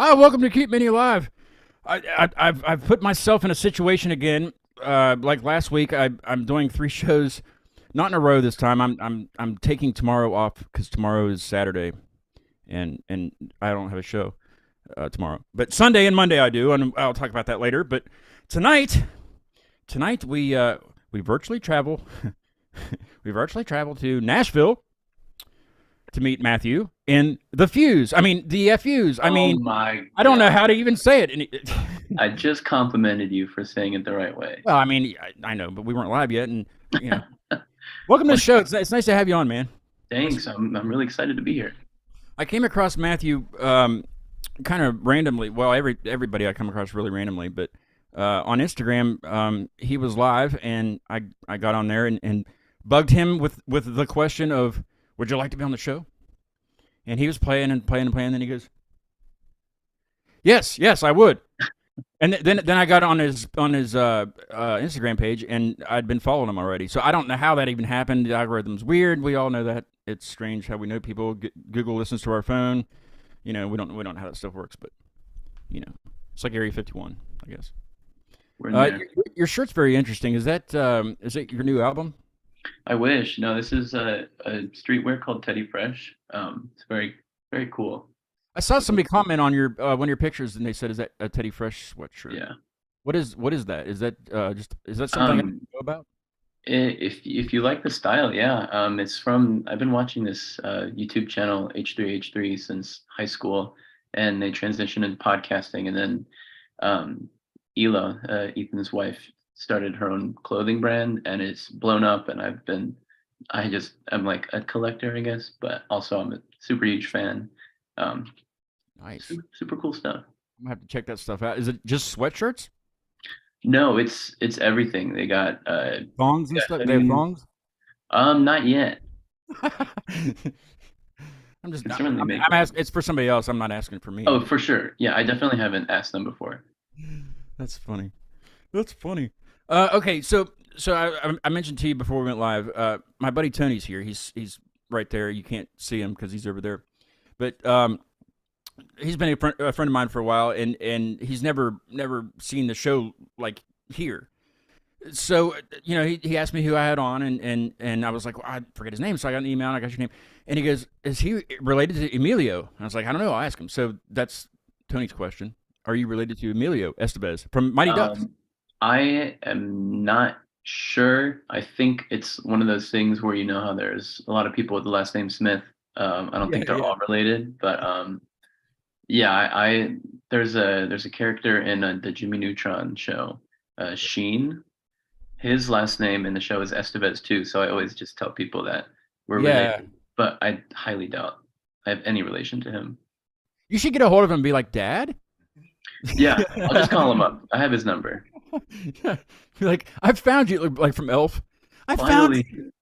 Hi, welcome to Keep Mini Alive. I've put myself in a situation again. Like last week, I'm doing 3 shows, not in a row this time. I'm taking tomorrow off because tomorrow is Saturday, and I don't have a show tomorrow. But Sunday and Monday I do, and I'll talk about that later. But tonight, tonight we virtually travel. We virtually travel to Nashville to meet Matthew in the Fuse. I mean, the FUs. I Oh mean, my I don't know God. how to even say it. I just complimented you for saying it the right way. Well, I mean, I know, but we weren't live yet, and you know, welcome to the show. It's nice to have you on, man. Thanks. I'm really excited to be here. I came across Matthew kind of randomly. Well, everybody I come across really randomly, but on Instagram, he was live, and I got on there and bugged him with the question of, "Would you like to be on the show?" And he was playing and playing and playing. And then he goes, "Yes, yes, I would." And then I got on his Instagram page, and I'd been following him already. So I don't know how that even happened. The algorithm's weird. We all know that. It's strange how we know people. Google listens to our phone. We don't know how that stuff works, but it's like Area 51, I guess. We're in there. Your shirt's very interesting. Is it your new album? I wish. No, this is a streetwear called Teddy Fresh. It's very, very cool. I saw somebody comment on your one of your pictures, and they said, "Is that a Teddy Fresh sweatshirt?" Yeah. What is that? Is that something I Um, know about? if you like the style, yeah. It's from I've been watching this YouTube channel H3H3 since high school, and they transitioned into podcasting, and then um, Hila, Ethan's wife, started her own clothing brand, and it's blown up. And I'm like a collector, I guess, but also I'm a super huge fan. Um, Nice. super cool stuff. I'm gonna have to check that stuff out. Is it just sweatshirts, No, it's everything. They got thongs and got stuff? They have hoodies. thongs. Not yet. I'm just Can I'm, certainly I'm make one. asking. It's for somebody else. I'm not asking for me. Oh, for sure. Yeah, I definitely haven't asked them before. That's funny. That's funny. Okay, so I mentioned to you before we went live. My buddy Tony's here. He's right there. You can't see him because he's over there. But he's been a friend of mine for a while, and he's never seen the show like here. So he asked me who I had on, and I was like, well, I forget his name, so I got an email and I got your name, and he goes, is he related to Emilio? And I was like, I don't know, I'll ask him. So that's Tony's question. Are you related to Emilio Estevez from Mighty Ducks? Um, I am not sure. I think it's one of those things where you know how there's a lot of people with the last name Smith. I don't Yeah, think they're yeah. all related, but yeah, I there's a character in the Jimmy Neutron show, Sheen. His last name in the show is Estevez too, so I always just tell people that we're Yeah. related, but I highly doubt I have any relation to him. You should get a hold of him and be like, Dad? Yeah, I'll just call him up. I have his number. Yeah. Be like, I found you, like from Elf. I found Finally, you.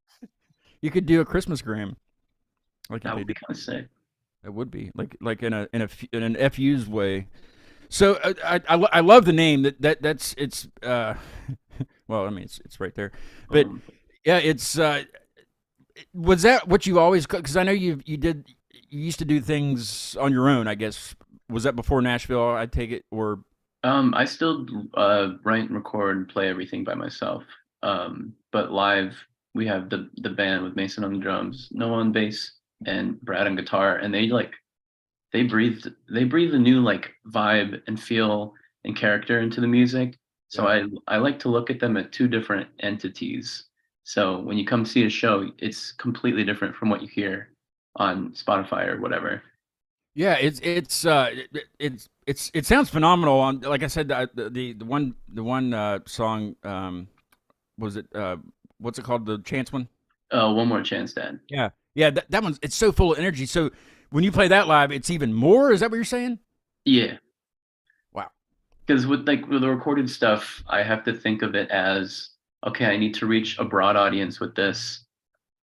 You could do a Christmas gram, like if that they would be did. kind of sick. It would be like in an FU's way. So I love the name. That's it's well, I mean it's right there, but Um, yeah, it's was that what you always? Because I know you used to do things on your own. I guess was that before Nashville? I take it, or I still write and record and play everything by myself. But live, we have the band with Mason on the drums, Noah on bass, and Brad on guitar, and they breathe a new like vibe and feel and character into the music. So yeah. I like to look at them at two different entities. So when you come see a show, it's completely different from what you hear on Spotify or whatever. Yeah, it sounds phenomenal. On like I said, the one song was it what's it called, the Chance one? One more chance, Dad. Yeah, yeah, that one's it's so full of energy. So when you play that live, it's even more. Is that what you're saying? Yeah, Wow. because with the recorded stuff, I have to think of it as okay, I need to reach a broad audience with this,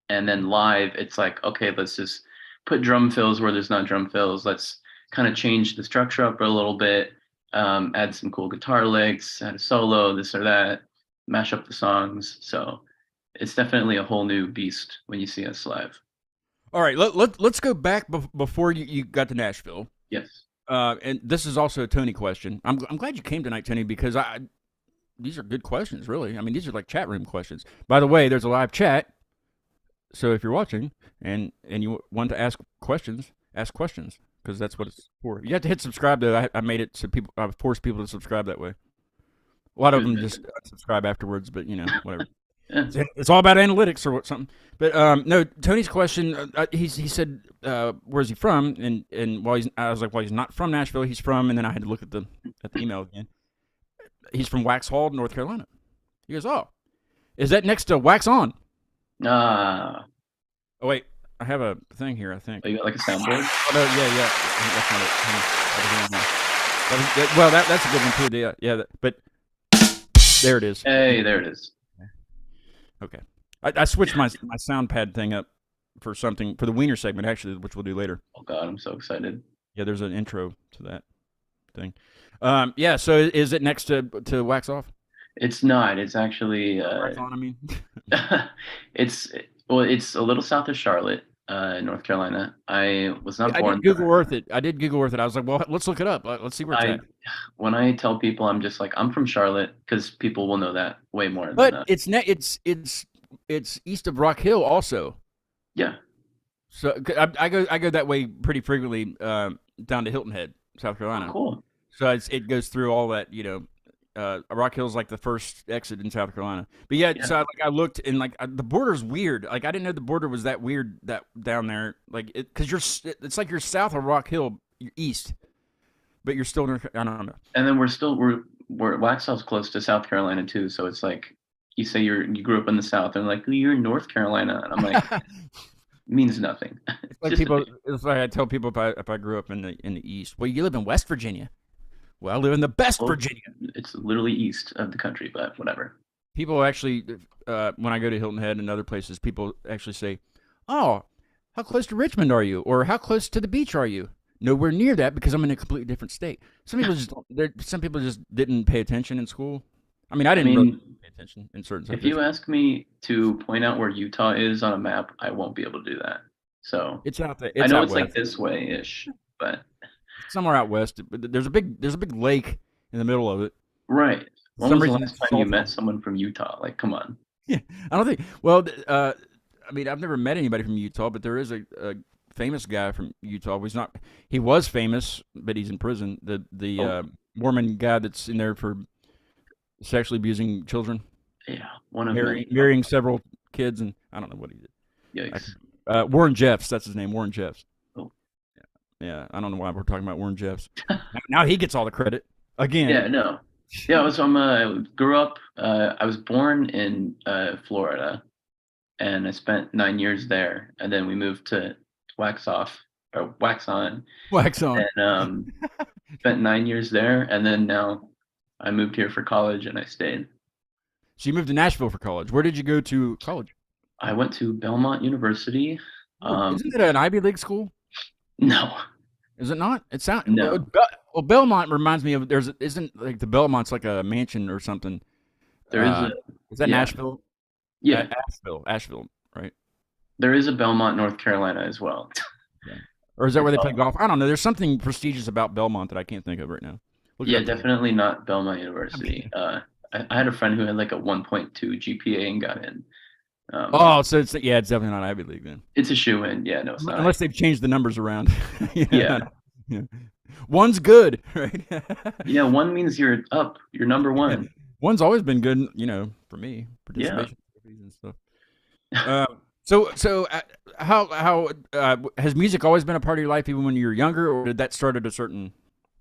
and then live, it's like okay, let's just put drum fills where there's not drum fills. Let's kind of change the structure up a little bit, add some cool guitar licks, add a solo, this or that, mash up the songs. So it's definitely a whole new beast when you see us live. All right, let's go back before you got to Nashville. Yes. And this is also a Tony question. I'm glad you came tonight, Tony, because these are good questions, really. I mean, these are like chat room questions. By the way, there's a live chat, so if you're watching and you want to ask questions because that's what it's for. You have to hit subscribe though. I made it so people. I force people to subscribe that way. A lot of them just unsubscribe afterwards, but whatever. Yeah. It's all about analytics or what something. But no, Tony's question. He said, "Where's he from?" And I was like, "Well, he's not from Nashville. He's from." And then I had to look at the email again. He's from Waxhaw, North Carolina. He goes, "Oh, is that next to Wax On?" Ah, Oh wait, I have a thing here. I think. oh, you got like a soundboard? Oh no, yeah. That's not it. Well, that's a good one too. Yeah. But there it is. Hey, there it is. Okay. I switched my sound pad thing up for something for the Wiener segment actually, which we'll do later. Oh God, I'm so excited. Yeah, there's an intro to that thing. Yeah. So is it next to Wax Off? It's not. It's actually Wax On, I mean. it's a little south of Charlotte, North Carolina. I was not born. I did Google Earth it. I was like, well, let's look it up. Let's see where it's at. When I tell people, I'm just like, I'm from Charlotte, because people will know that way more. But than it's east of Rock Hill also. Yeah. So I go that way pretty frequently down to Hilton Head, South Carolina. Oh, cool. So it goes through all that, Rock Hill's like the first exit in South Carolina. But yeah. So I looked and the border's weird. Like I didn't know the border was that weird that down there. Like because it's like you're south of Rock Hill, you're east, but you're still I don't know. And then we're Waxhaw's close to South Carolina too. So it's like you say you grew up in the South, and like you're in North Carolina, and I'm like. Means nothing. It's like I tell people if I grew up in the East. Well, you live in West Virginia. Well, I live in the best Virginia. It's literally east of the country, but whatever. People actually, when I go to Hilton Head and other places, people actually say, "Oh, how close to Richmond are you?" Or "How close to the beach are you?" Nowhere near that because I'm in a completely different state. Some people just didn't pay attention in school. I mean, I didn't really pay attention in certain subjects. If you ask me to point out where Utah is on a map, I won't be able to do that. So it's out there. I know it's like this way-ish, but somewhere out west. But there's a big lake in the middle of it. Right. When was the last time you met someone from Utah? Like, come on. Yeah, I don't think. Well, I mean, I've never met anybody from Utah, but there is a famous guy from Utah. He was famous, but he's in prison. The Mormon guy that's in there for sexually abusing children. Yeah, one of marrying several kids, and I don't know what he did. Yikes. Warren Jeffs, that's his name, Warren Jeffs. Oh. Yeah, I don't know why we're talking about Warren Jeffs. Now he gets all the credit again. Yeah, no. Yeah, I grew up. I was born in Florida, and I spent 9 years there, and then we moved to Wax On, and spent 9 years there, and then now I moved here for college, and I stayed. So you moved to Nashville for college. Where did you go to college? I went to Belmont University. Isn't it an Ivy League school? No. Is it not? It sounds no. Well, Belmont reminds me of isn't like the Belmont's like a mansion or something. There is that Nashville? Yeah, Asheville, right? There is a Belmont, North Carolina as well. Yeah. Or is that where they play golf? I don't know. There's something prestigious about Belmont that I can't think of right now. Definitely not Belmont University. Okay. I had a friend who had like a 1.2 GPA and got in. So it's definitely not Ivy League then. It's a shoe-in. Yeah, no, it's not. Unless they've changed the numbers around. Yeah. One's good, right? Yeah, one means you're up. You're number one. Yeah. One's always been good, for me. Participation and stuff. So how has music always been a part of your life, even when you were younger, or did that start at a certain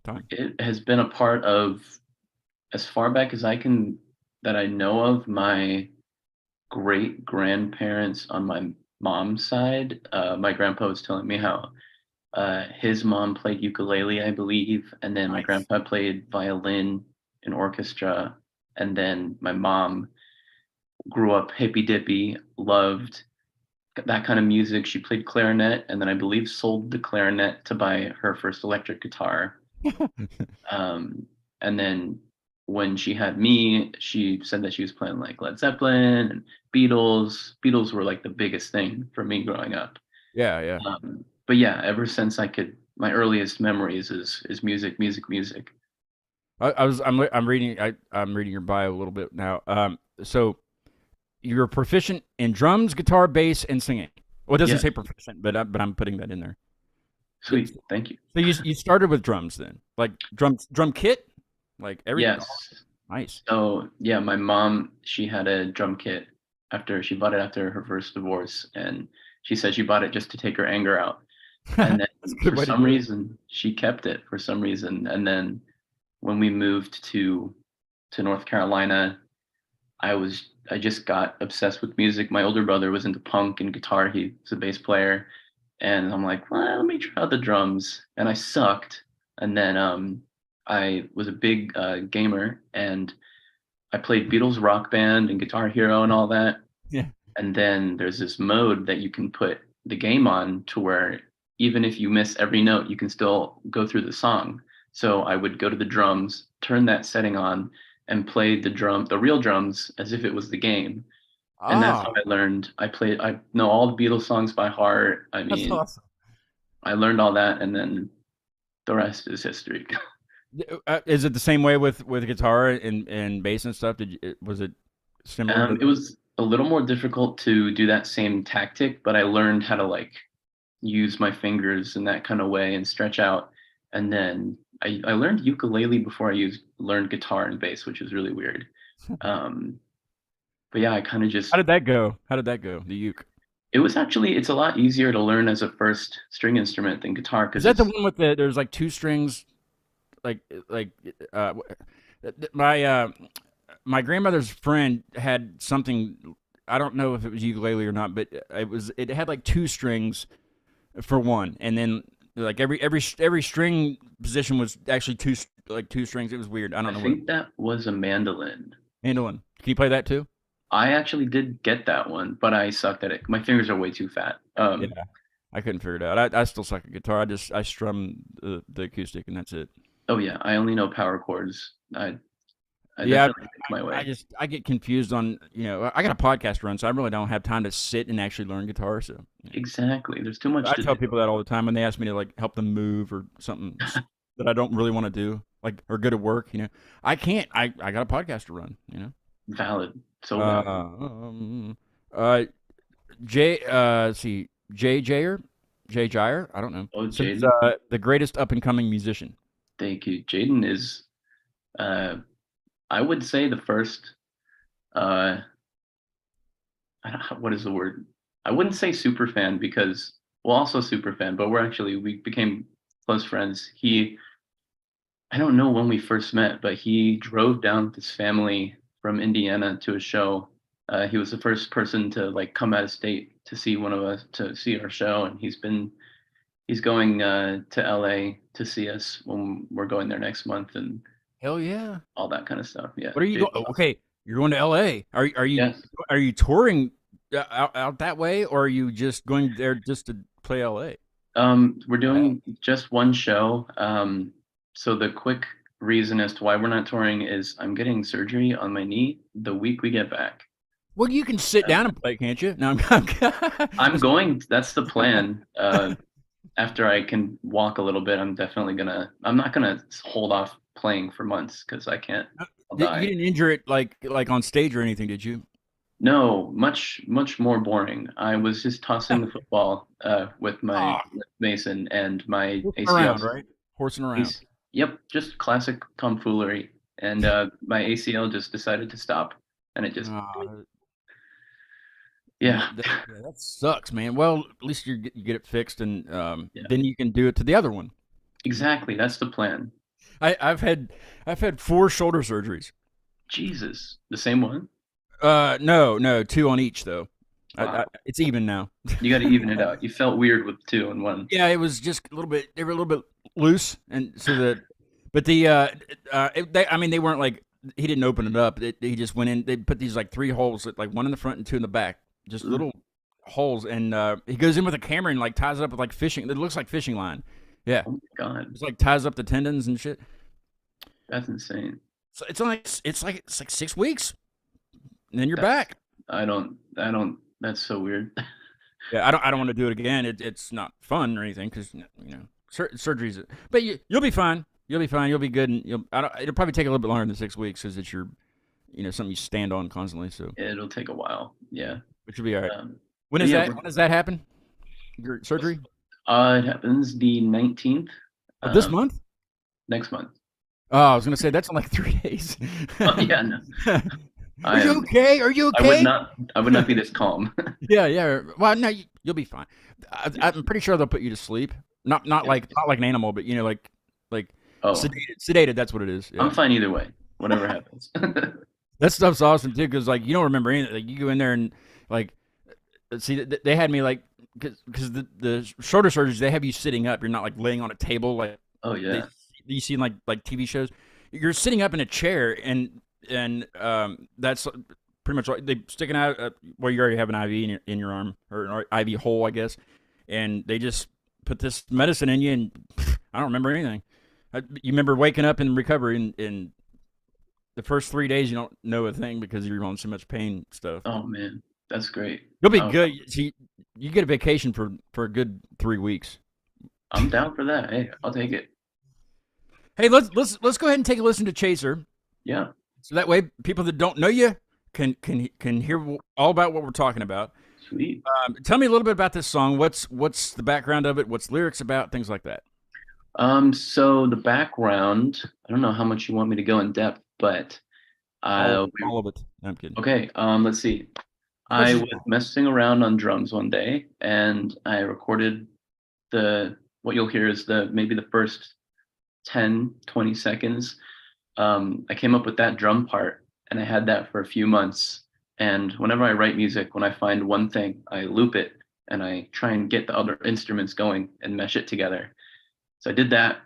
time? It has been a part of, as far back as that I know of, my great grandparents on my mom's side. My grandpa was telling me how his mom played ukulele, I believe, and then my grandpa played violin in orchestra, and then my mom grew up hippy dippy, loved that kind of music. She played clarinet, and then I believe sold the clarinet to buy her first electric guitar. And then when she had me, she said that she was playing like Led Zeppelin and Beatles. Beatles were like the biggest thing for me growing up. Yeah. But yeah, ever since I could my earliest memories is music, music, music. I'm reading I'm reading your bio a little bit now. So you're proficient in drums, guitar, bass, and singing. Well, it doesn't Yeah, say proficient, but I'm putting that in there. So sweet. Thank you. you started with drums then, like drum kit, like everything. Oh, Yes. nice. So yeah, my mom, she had a drum kit after she bought it after her first divorce, and she said she bought it just to take her anger out. And then That's a good for way to some do it. reason, she kept it for some reason. And then when we moved to North Carolina, I just got obsessed with music. My older brother was into punk and guitar. He was a bass player, and I'm like, well, let me try out the drums. And I sucked. And then I was a big gamer, and I played Beatles Rock Band and Guitar Hero and all that. Yeah. And then there's this mode that you can put the game on to where even if you miss every note, you can still go through the song. So I would go to the drums, turn that setting on, and play the real drums as if it was the game. And that's Ah, how I learned. I know all the Beatles songs by heart. I that's mean, awesome. I learned all that, and then the rest is history. Is it the same way with guitar and bass and stuff? Was it similar to It that? was a little more difficult to do that same tactic, but I learned how to like use my fingers in that kind of way and stretch out. And then I learned ukulele before learned guitar and bass, which is really weird. Um, but yeah, I kind of How just did that go? How did that go? The uke. it was actually it's a lot easier to learn as a first string instrument than guitar Is because that the it's one with the there's like two strings like uh my my grandmother's friend had something. I don't know if it was ukulele or not, but it had like two strings for one, and then like every string position was actually two strings. It was weird. I I don't know what think that was a mandolin. mandolin. Can you play that too? I actually did get that one, but I sucked at it. My fingers are way too fat. Yeah, I couldn't figure it out. I still suck at guitar. I strum the acoustic and that's it. Oh yeah, I only know power chords. I Yeah, definitely make my I way. just I get confused on I got a podcast to run, so I really don't have time to sit and actually learn guitar. So yeah. Exactly. There's too much I to tell do. people that all the time when they ask me to like help them move or something that I don't really want to do, like or good at work. I can't. I got a podcast to run. Valid. So Uh, valid. uh, let's see, Jay Jyer. I don't know. Oh, Says Jaden. the greatest up and coming musician. Thank you. Jaden is uh I would say the first uh what is the word? I wouldn't say super fan because well also super fan, but we became close friends. I don't know when we first met, but he drove down with his family from Indiana to a show. He was the first person to like come out of state to see one of us to see our show, and he's going to LA to see us when we're going there next month and Hell yeah! all that kind of stuff. Yeah, What are you going? Jaden's awesome. Okay, you're going to L.A. Yes. Are you touring out that way, or are you just going there just to play L.A.? We're Wow. doing just one show. So the quick reason as to why we're not touring is I'm getting surgery on my knee the week we get back. Well, you can sit Uh, down and play, can't you? No, I'm going. That's the plan. After I can walk a little bit, I'm not gonna hold off playing for months because I can't. I'll You die. didn't injure it like on stage or anything, did you? No, much more boring. I was just tossing the football Oh, with Mason and my horsing ACL. around, right? Horsing around. AC, yep, just classic tomfoolery. And my ACL just decided to stop, and it just Ah, yeah, yeah, that sucks, man. Well, at least you get it fixed, and yeah, then you can do it to the other one. exactly. That's the plan. I've had four shoulder surgeries. Jesus, the same one. No, two on each though. Wow, It's even now. you got to even it out. You felt weird with two and one. Yeah, it was just a little bit. They were a little bit loose, and so but I mean, they weren't like he didn't open it up. He just went in. They put these like three holes, like one in the front and two in the back, just Ugh, little holes, and he goes in with a camera and like ties it up with like fishing. It looks like fishing line. Yeah, oh my God, it's like ties up the tendons and shit. that's insane. So it's like 6 weeks, and then you're That's back. I don't. That's so weird. Yeah, I don't want to do it again. It's not fun or anything because surgeries, but you'll be fine. You'll be fine. You'll be good, and it'll probably take a little bit longer than 6 weeks because it's something you stand on constantly. So It'll take a while. Yeah. but you'll be all right. When but is yeah, that? When does that happen? Your surgery It happens the 19th. of this month? Next month. Oh, I was gonna say that's in like 3 days. Oh yeah, no. Are you okay? Are you I okay? would not be this calm. Yeah. Well, no, you'll be fine. I'm pretty sure they'll put you to sleep. Not like an animal, but like Oh, sedated. That's what it is. Yeah. I'm fine either way. Whatever happens. That stuff's awesome too, because like you don't remember anything. Like you go in there and like see they had me like because the shoulder surgeries they have you sitting up. You're not like laying on a table like Oh yeah. you see in like TV shows. You're sitting up in a chair and that's pretty much like they sticking out. Well, you already have an IV in your arm or an IV hole, I guess, and they just put this medicine in you, and I don't remember anything. You remember waking up in recovery, and the first 3 days you don't know a thing because you're on so much pain stuff. Oh man, that's great. You'll be good. See, you get a vacation for a good 3 weeks. I'm down for that. Hey, I'll take it. Hey, let's go ahead and take a listen to Chaser, Yeah. so that way people that don't know you can hear all about what we're talking about. Sweet. Tell me a little bit about this song. What's the background of it? What's lyrics about? Things like that. So the background, I don't know how much you want me to go in depth, but All of it. No, I'm kidding. okay, let's see. I was messing around on drums one day and I recorded what you'll hear is maybe the first 10, 20 seconds. I came up with that drum part and I had that for a few months. And whenever I write music, when I find one thing, I loop it and I try and get the other instruments going and mesh it together. So I did that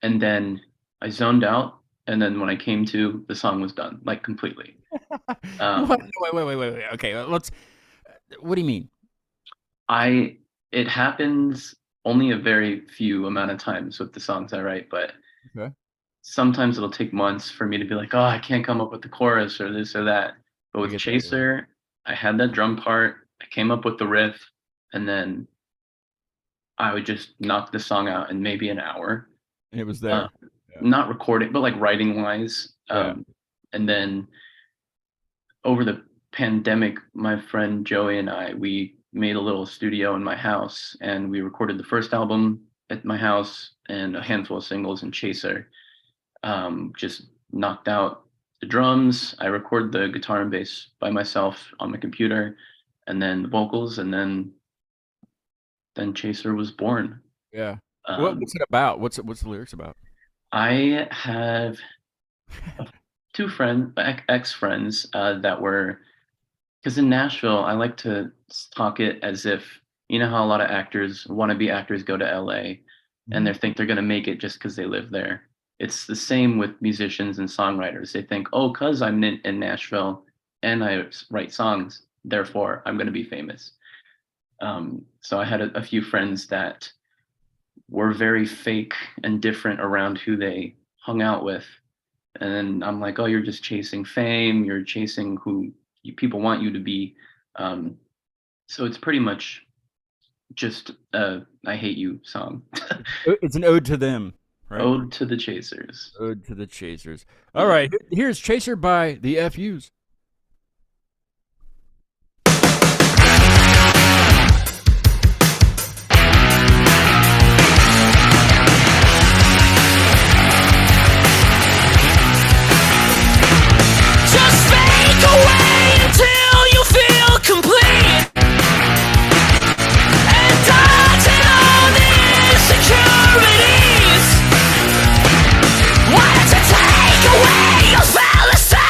and then I zoned out. And then when I came to, the song was done, like completely. Wait. Okay, let's. What do you mean? It happens only a very few amount of times with the songs I write, but Okay. sometimes it'll take months for me to be like, oh, I can't come up with the chorus or this or that. But with get that, yeah. Chaser, I had that drum part, I came up with the riff, and then I would just knock the song out in maybe an hour. And it was there. Not recording, but like writing wise. Yeah. And then over the pandemic, my friend Joey and we made a little studio in my house and we recorded the first album at my house and a handful of singles in Chaser. Just knocked out the drums. I recorded the guitar and bass by myself on my computer and then the vocals, and then Chaser was born. Yeah. What's it about? What's the lyrics about? I have two ex-friends that were, because in Nashville, I like to talk it as if, you know how a lot of wannabe actors go to LA and they think they're going to make it just because they live there. It's the same with musicians and songwriters. They think, oh, because I'm in Nashville and I write songs, therefore I'm going to be famous. So I had a few friends that were very fake and different around who they hung out with. And then I'm like, oh, you're just chasing fame. You're chasing who people want you to be. So it's pretty much just a I hate you song. It's an ode to them, right? Ode to the Chasers. Ode to the Chasers. All right, here's Chaser by the FUs. Why don't you take away your fallacy?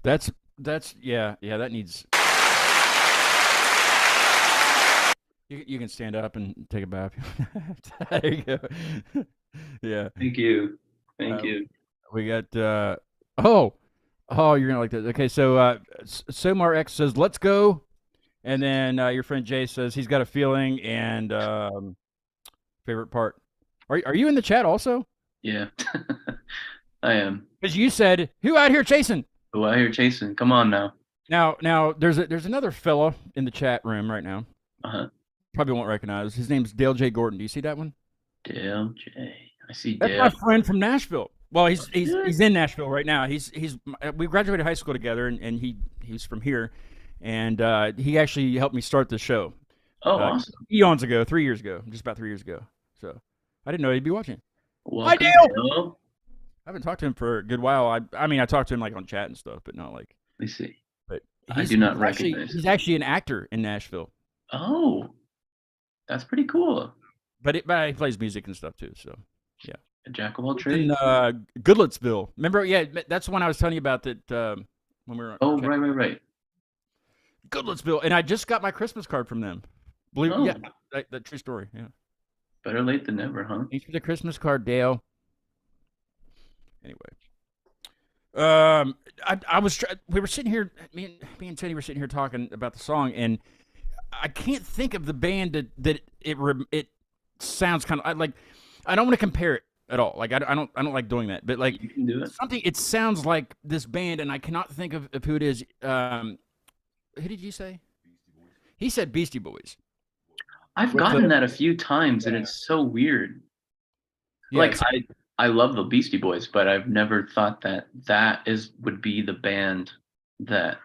That's yeah, that needs. You can stand up and take a bath. There you go. Yeah. Thank you. Thank Uh, you. we got you're gonna like this. Okay, so Somar X says let's go, and then your friend Jay says he's got a feeling, and favorite part. Are you in the chat also? Yeah. I am. Because you said who out here chasing? Who out here chasing? Come on now. Now there's another fella in the chat room right now. Uh-huh. Probably won't recognize. His name's Dale J. Gordon. Do you see that one? Dale J. I see That's Dale. my friend from Nashville. Well, he's in Nashville right now. We graduated high school together, and he's from here, and he actually helped me start the show. Oh, awesome. Eons ago, 3 years ago, just about 3 years ago. So I didn't know he'd be watching. Welcome, Hi, Dale. Dale. I haven't talked to him for a good while. I mean, I talked to him like on chat and stuff, but not like. Let me see. But I do not actually, recognize. he's actually an actor in Nashville. Oh, that's pretty cool. But he plays music and stuff too. So yeah. A jack of all In trades. Goodlettsville. Remember? Yeah, that's the one I was telling you about that when we were. Oh, right. Goodlettsville, and I just got my Christmas card from them. Believe Oh. yeah, that true story. Yeah. Better late than never, huh? Thanks for the Christmas card, Dale. Anyway, I was we were sitting here, me and Teddy were sitting here talking about the song, and I can't think of the band that it sounds kind of like. I don't want to compare it at all. Like I don't like doing that, but like You can do it. something. It sounds like this band, and I cannot think of who it is. Who did you say? He said Beastie Boys. I've With gotten the- that a few times, and it's so weird. Yeah, Like it's- I love the Beastie Boys, but I've never thought that would be the band that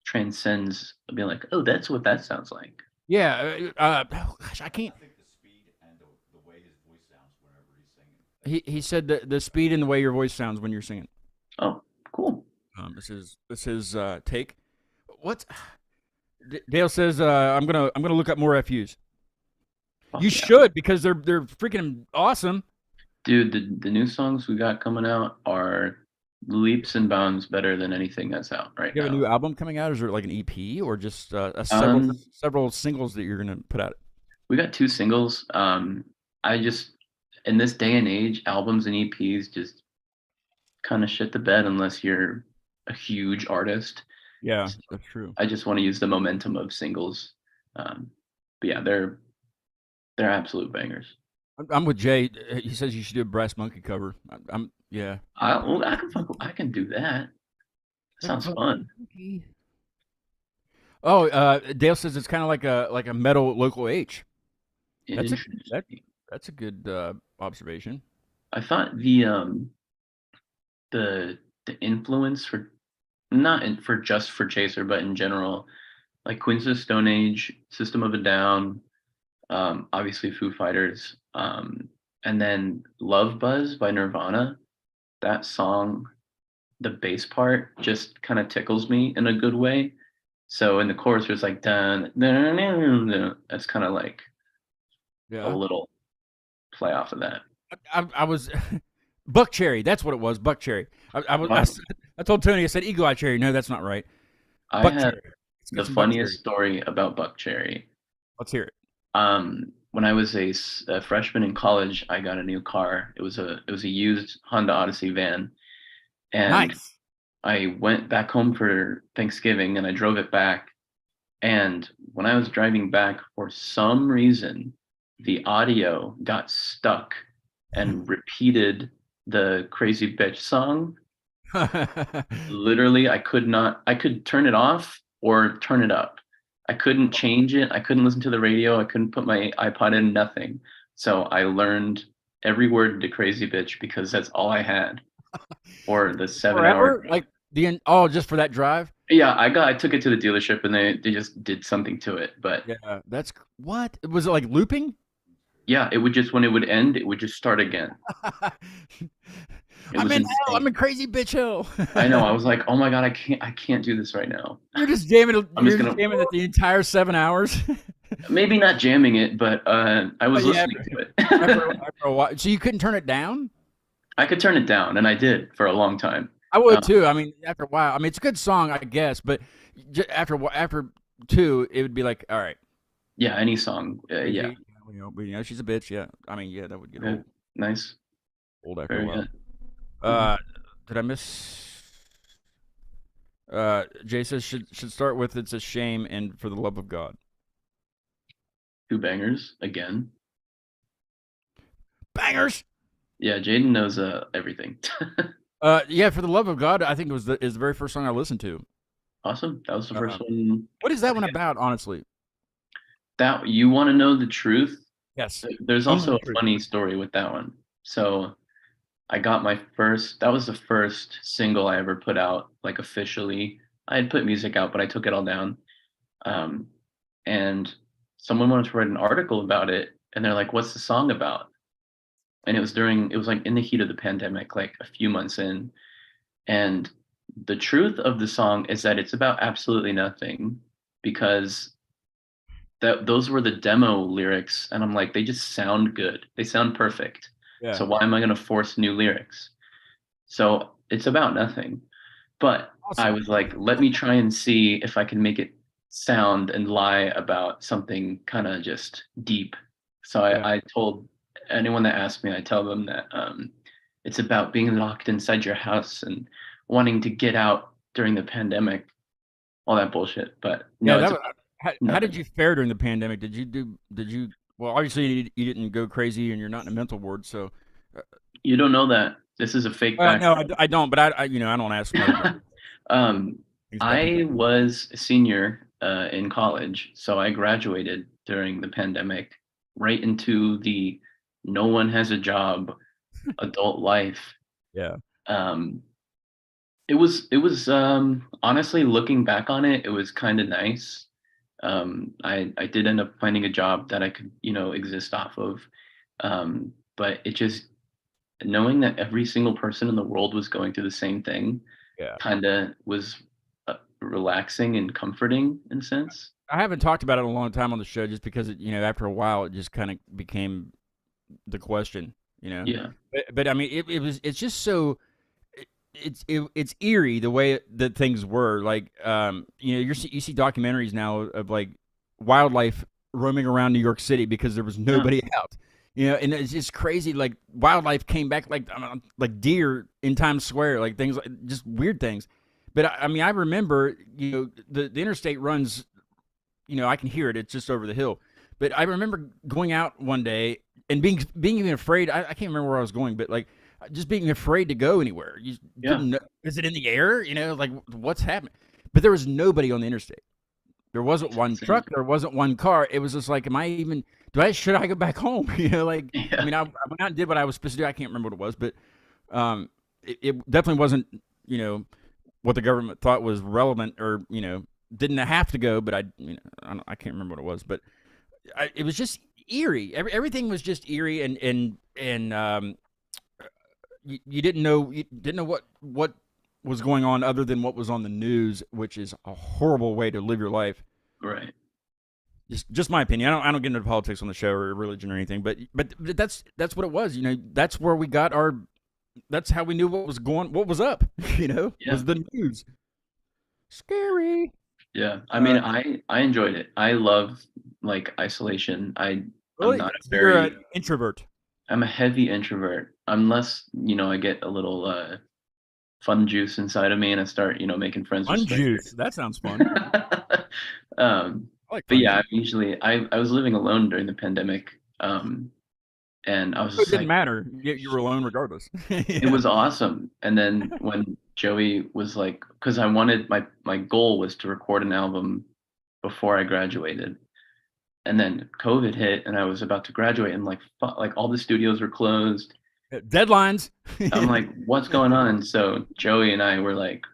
transcends being like, oh, that's what that sounds like. yeah. Oh gosh, I can't. I think the speed and the way his voice sounds whenever he's singing. He said the speed and the way your voice sounds when you're singing. Oh, cool. This is take. What? Dale says I'm gonna look up more FUs. Fuck You yeah. should, because they're freaking awesome. Dude, the new songs we got coming out are leaps and bounds better than anything that's out right You have now. a new album coming out? Is there like an EP or just several singles that you're gonna put out? We got 2 singles. I just, in this day and age, albums and EPs just kind of shit the bed unless you're a huge artist. Yeah, that's true. I just want to use the momentum of singles. But yeah, they're absolute bangers. I'm with Jay. He says you should do a Brass Monkey cover. Yeah. I can do that. Sounds fun. Oh, Dale says it's kind of like a metal local H. That's Interesting. That's a good observation. I thought the influence for not in, for just for Chaser, but in general, like Queens of the Stone Age, System of a Down, obviously Foo Fighters, and then Love Buzz by Nirvana. That song, the bass part just kind of tickles me in a good way. So in the chorus, there's like dun, dun, dun, dun. That's kind of like Yeah. a little play off of that. I was Buck Cherry. That's what it was. Buck Cherry. I told Tony. I said Eagle Eye Cherry. No, that's not right. I Buck had Cherry. Let's the get some Buck funniest Cherry. story about Buck Cherry. Let's hear it. When I was a freshman in college, I got a new car. It was a used Honda Odyssey van, and Nice. I went back home for Thanksgiving and I drove it back. And when I was driving back, for some reason, the audio got stuck and repeated the Crazy Bitch song. Literally, I could turn it off or turn it up. I couldn't change it. I couldn't listen to the radio. I couldn't put my iPod in, nothing. So I learned every word to Crazy Bitch because that's all I had for the 7 hour. Forever? Like just for that drive? Yeah, I took it to the dealership and they just did something to it. But Yeah. That's what was it like looping? yeah, it would just, when it would end, it would just start again. It I'm was in insane. hell. I'm in crazy bitch hell. I know. I was like, oh my God, I can't do this right now. You're just jamming. I'm just You're gonna- jamming it the entire 7 hours. Maybe not jamming it, but I was Oh, yeah, listening to it. after a while. So you couldn't turn it down? I could turn it down, and I did for a long time. I would Um, too. I mean, after a while, I mean, it's a good song, I guess, but after two, it would be like, all right, yeah, any song. Yeah. she's a bitch. Yeah, I mean, yeah, that would get Okay. Nice. old after a Very while. good. Uh, did I miss? Jay says should start with "It's a Shame" and "For the Love of God." Two bangers again. Bangers. Yeah, Jaden knows everything. Yeah, "For the Love of God." I think it was is the very first song I listened to. Awesome. That was the Uh, first one. what is that one about? Honestly, That you want to know the truth? yes. There's Only also the a truth. funny story with that one. So I got my first. That was the first single I ever put out, like officially. I had put music out, but I took it all down. Um, and someone wanted to write an article about it, and they're like, "What's the song about?" And it was like in the heat of the pandemic, like a few months in. And the truth of the song is that it's about absolutely nothing because that those were the demo lyrics, and I'm like, they just sound good. They sound perfect. Yeah. So why am I going to force new lyrics? So it's about nothing. But I Awesome. was like, let me try and see if I can make it sound and lie about something kind of just deep. So Yeah. I told anyone that asked me, I tell them that it's about being locked inside your house and wanting to get out during the pandemic, all that bullshit. But Yeah. no, it's That was. about How did nothing. you fare during the pandemic? Did you do? Did you? Well, obviously you didn't go crazy, and you're not in a mental ward, so. You don't know that. This is a fake No, background. I don't. But I I don't ask medical um, things about people. I was a senior in college, so I graduated during the pandemic, right into the no one has a job adult life. Yeah. Um, it was honestly looking back on it, it was kind of nice. I did end up finding a job that I could exist off of, but it just knowing that every single person in the world was going through the same thing Yeah. kind of was relaxing and comforting in a sense. I haven't talked about it in a long time on the show, just because after a while it just kind of became the question. Yeah, But I mean, it's just so it's eerie the way that things were. Like, you see documentaries now of like wildlife roaming around New York City because there was yeah, nobody out. And it's just crazy. Like wildlife came back, like deer in Times Square, like things, like just weird things. But I mean, I remember, the interstate runs. I can hear it. It's just over the hill. But I remember going out one day and being even afraid. I can't remember where I was going, but like just being afraid to go anywhere. You yeah. didn't know, is it in the air? Like what's happening? But there was nobody on the interstate. There wasn't It's one insane. truck. There wasn't one car. It was just like, am I even? Should I go back home? Like, I Yeah, mean, I went out and did what I was supposed to do. I can't remember what it was, but it definitely wasn't. What the government thought was relevant, or didn't have to go. But I can't remember what it was, but it was just eerie. Everything was just eerie, and you didn't know what was going on other than what was on the news, which is a horrible way to live your life. right. Just my opinion. I don't get into politics on the show or religion or anything, but that's what it was. That's where we got our. That's how we knew what was up. Yeah, Was the news scary? yeah. I mean, Uh, I enjoyed it. I love like isolation. I'm really, not a you're an very introvert. I'm a heavy introvert unless I get a little fun juice inside of me and I start making friends with Fun strangers. juice. That sounds fun. um, I like but fun yeah, juice. I was living alone during the pandemic, and I was It just didn't like, matter. You were alone regardless. it Yeah. was awesome. And then when Joey was like, because I wanted my goal was to record an album before I graduated, and then COVID hit, and I was about to graduate, and like all the studios were closed. Deadlines. I'm like, what's going on? So Joey and I were like,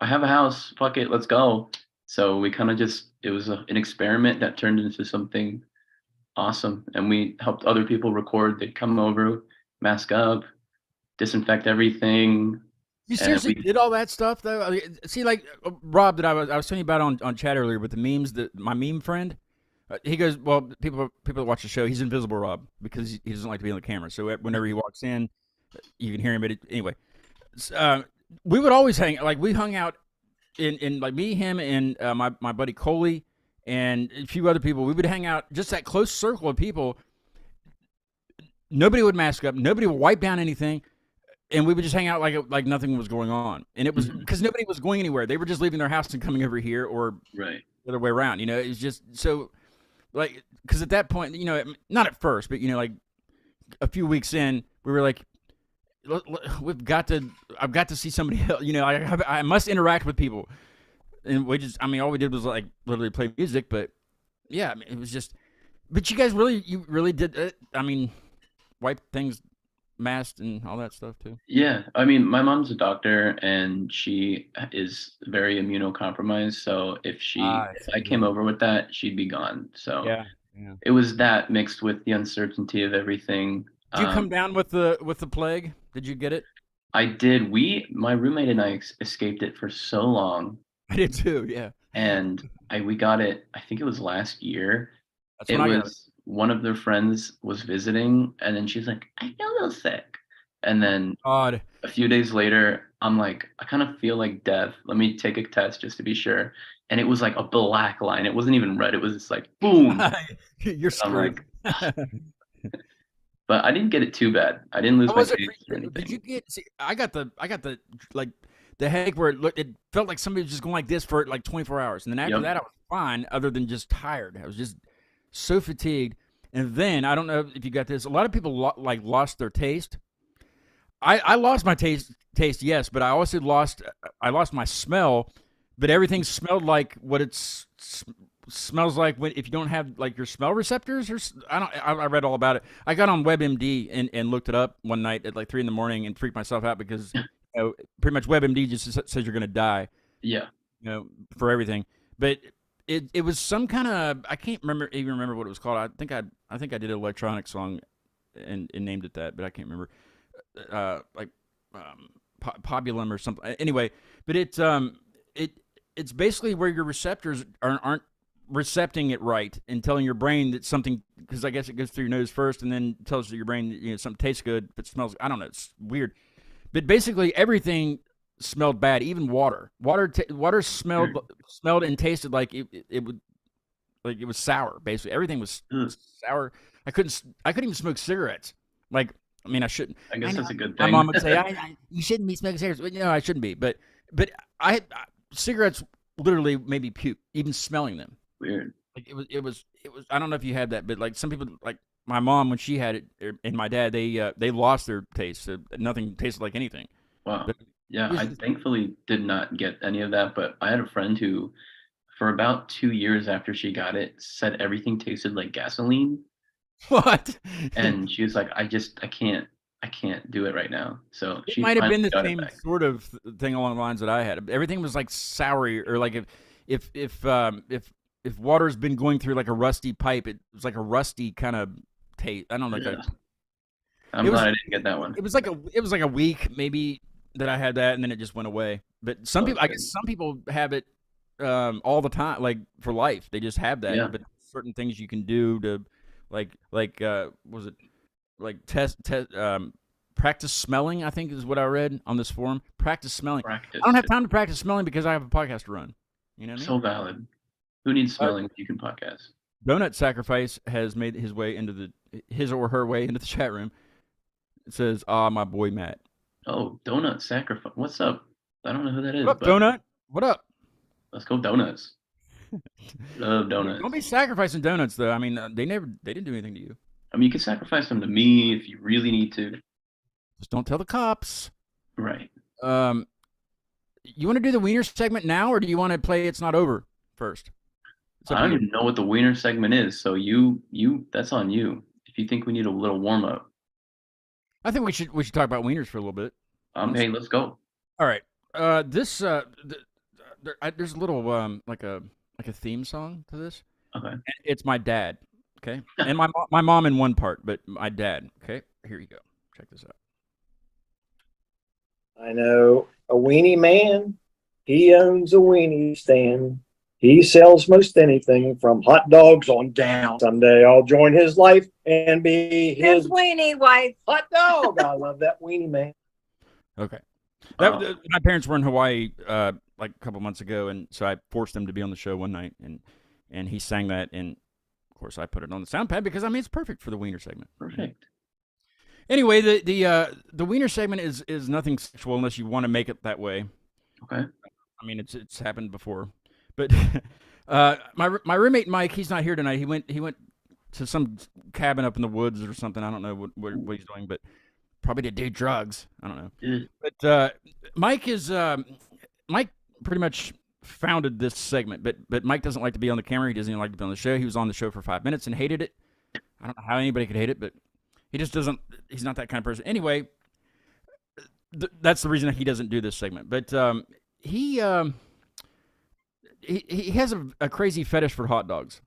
I have a house, fuck it, let's go. So we kind of just it was an experiment that turned into something awesome, and we helped other people record. They'd come over, mask up, disinfect everything, You and seriously we did all that stuff though? See, like Rob, that I was telling you about on chat earlier with the memes. That my meme friend, he goes, well, people that watch the show, he's invisible, Rob, because he doesn't like to be on the camera. So whenever he walks in, you can hear him. But anyway, we would always hang, like we hung out in like me, him, and my buddy Coley and a few other people. We would hang out, just that close circle of people. Nobody would mask up. Nobody would wipe down anything. And we would just hang out like nothing was going on. And it was because nobody was going anywhere. They were just leaving their house and coming over here, or Right. the other way around. It was just so, like, because at that point, not at first, but like a few weeks in, we were like, I've got to see somebody else. I must interact with people. And we just, all we did was like literally play music. But yeah, it was just, but you guys you really did it. Wipe things, masked and all that stuff too. Yeah, I mean, my mom's a doctor and she is very immunocompromised. So if I came over with that, she'd be gone. So Yeah. it was that mixed with the uncertainty of everything. Did you come down with the plague? Did you get it? I did. My roommate and I escaped it for so long, I did too. Yeah. and we got it. I think it was last year. That's It when I got it. was one of their friends was visiting, and then she's like, I feel a little sick. And then Odd. a few days later, I'm like, I kind of feel like death. Let me take a test just to be sure. And it was like a black line. It wasn't even red. It was just like, boom. You're I'm screwed. like, but I didn't get it too bad. I didn't lose How my was it taste for or you? anything. Did you get? See, I got the like the headache where it felt like somebody was just going like this for like 24 hours, and then after Yep. that I was fine, other than just tired. I was just so fatigued. And then I don't know if you got this. A lot of people lost their taste. I lost my taste, yes, but I also lost my smell. But everything smelled like what smells like when if you don't have like your smell receptors, or I read all about it. I got on WebMD and looked it up one night at like 3 a.m. and freaked myself out because pretty much WebMD just says you're gonna die, Yeah. for everything. But it was some kind of, I can't even remember what it was called. I think I did an electronic song and named it that, but I can't remember. Like Populum or something. Anyway, but it's basically where your receptors aren't recepting it right and telling your brain that something, because I guess it goes through your nose first and then tells your brain that something tastes good but smells, I don't know, it's weird. But basically everything smelled bad, even water. Water smelled and tasted like it would, like it was sour. Basically everything was sour. I couldn't even smoke cigarettes. Like, I shouldn't. I guess that's a good My thing. mom would say, "You shouldn't be smoking cigarettes." But, I shouldn't be. But cigarettes literally made me puke, even smelling them. Weird. Like it was. I don't know if you had that, but like some people, like my mom when she had it, and my dad, they lost their taste. So nothing tasted like anything. Wow. But Yeah, I thankfully did not get any of that, but I had a friend who, for about 2 years after she got it, said everything tasted like gasoline. What? And she was like, I can't do it right now. So It she might have been finally the got it same back. sort of thing along the lines that I had. Everything was like soury, or like if water's been going through like a rusty pipe, it was like a rusty kind of taste. I don't know. Yeah. Like I'm it was- glad I didn't get that one. it was like a week maybe that I had that, and then it just went away. But some people, I Okay. guess some people have it all the time, like for life. They just have that. Yeah. But certain things you can do to was it like practice smelling, I think is what I read on this forum. Practice smelling. Practice. I don't have time to practice smelling because I have a podcast to run. You know what I mean? So valid. Who needs smelling if you can podcast? Donut Sacrifice has made his or her way into the chat room. It says, my boy Matt. Oh, Donut Sacrifice. What's up? I don't know who that is. What up, but Donut? What up? Let's go donuts. Love donuts. Don't be sacrificing donuts, though. They didn't do anything to you. You can sacrifice them to me if you really need to. Just don't tell the cops. Right. You want to do the wiener segment now, or do you want to play It's Not Over first? It's up I to don't you. even know what the wiener segment is, so you that's on you. If you think we need a little warm up, I think we should talk about wieners for a little bit. hey, let's go. All right. There's a little like a theme song to this. Okay. And it's my dad. Okay, and my mom in one part, but my dad. Okay, here you go. Check this out. I know a weenie man. He owns a weenie stand. He sells most anything from hot dogs on down. Someday I'll join his life and be his His weenie wife. hot dog. I love that weenie man. Okay. My parents were in Hawaii like a couple months ago, and so I forced them to be on the show one night, and he sang that, and of course I put it on the sound pad because I mean it's perfect for the wiener segment. Perfect. Anyway, the wiener segment is nothing sexual unless you want to make it that way. Okay. I mean it's happened before, but my roommate Mike, he's not here tonight. He went to some cabin up in the woods or something. I don't know what he's doing, but probably to do drugs. I don't know. Yeah. But Mike pretty much founded this segment, but Mike doesn't like to be on the camera. He doesn't even like to be on the show. He was on the show for 5 minutes and hated it. I don't know how anybody could hate it, but he just doesn't. He's not that kind of person. Anyway, that's the reason that he doesn't do this segment. But he has a crazy fetish for hot dogs.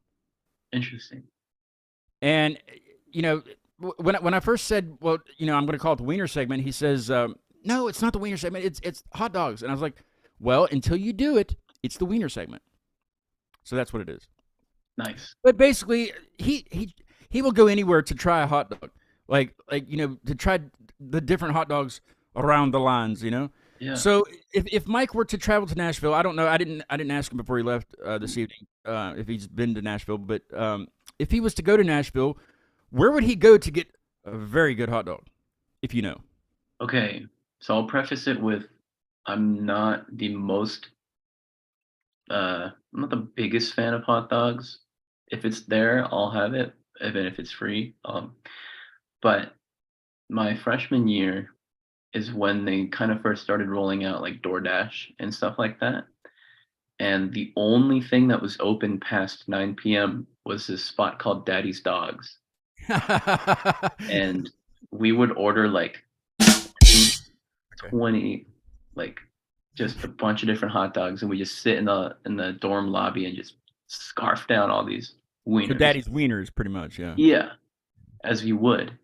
Interesting. And you know, when I first said, well, you know, I'm going to call it the wiener segment, he says, no, it's not the wiener segment. It's hot dogs. And I was like, well, until you do it, it's the wiener segment. So that's what it is. Nice. But basically, he will go anywhere to try a hot dog, like you know, to try the different hot dogs around the lines, you know. Yeah. So if Mike were to travel to Nashville, I don't know. I didn't ask him before he left this evening if he's been to Nashville, but if he was to go to Nashville, where would he go to get a very good hot dog? If you know. Okay. So I'll preface it with I'm not the most I'm not the biggest fan of hot dogs. If it's there, I'll have it, even if it's free. But my freshman year is when they kind of first started rolling out like DoorDash and stuff like that. And the only thing that was open past 9 p.m. was this spot called Daddy's Dogs. And we would order like 20, like just a bunch of different hot dogs, and we just sit in the dorm lobby and just scarf down all these wieners. So Daddy's wieners, pretty much, yeah. Yeah, as you would.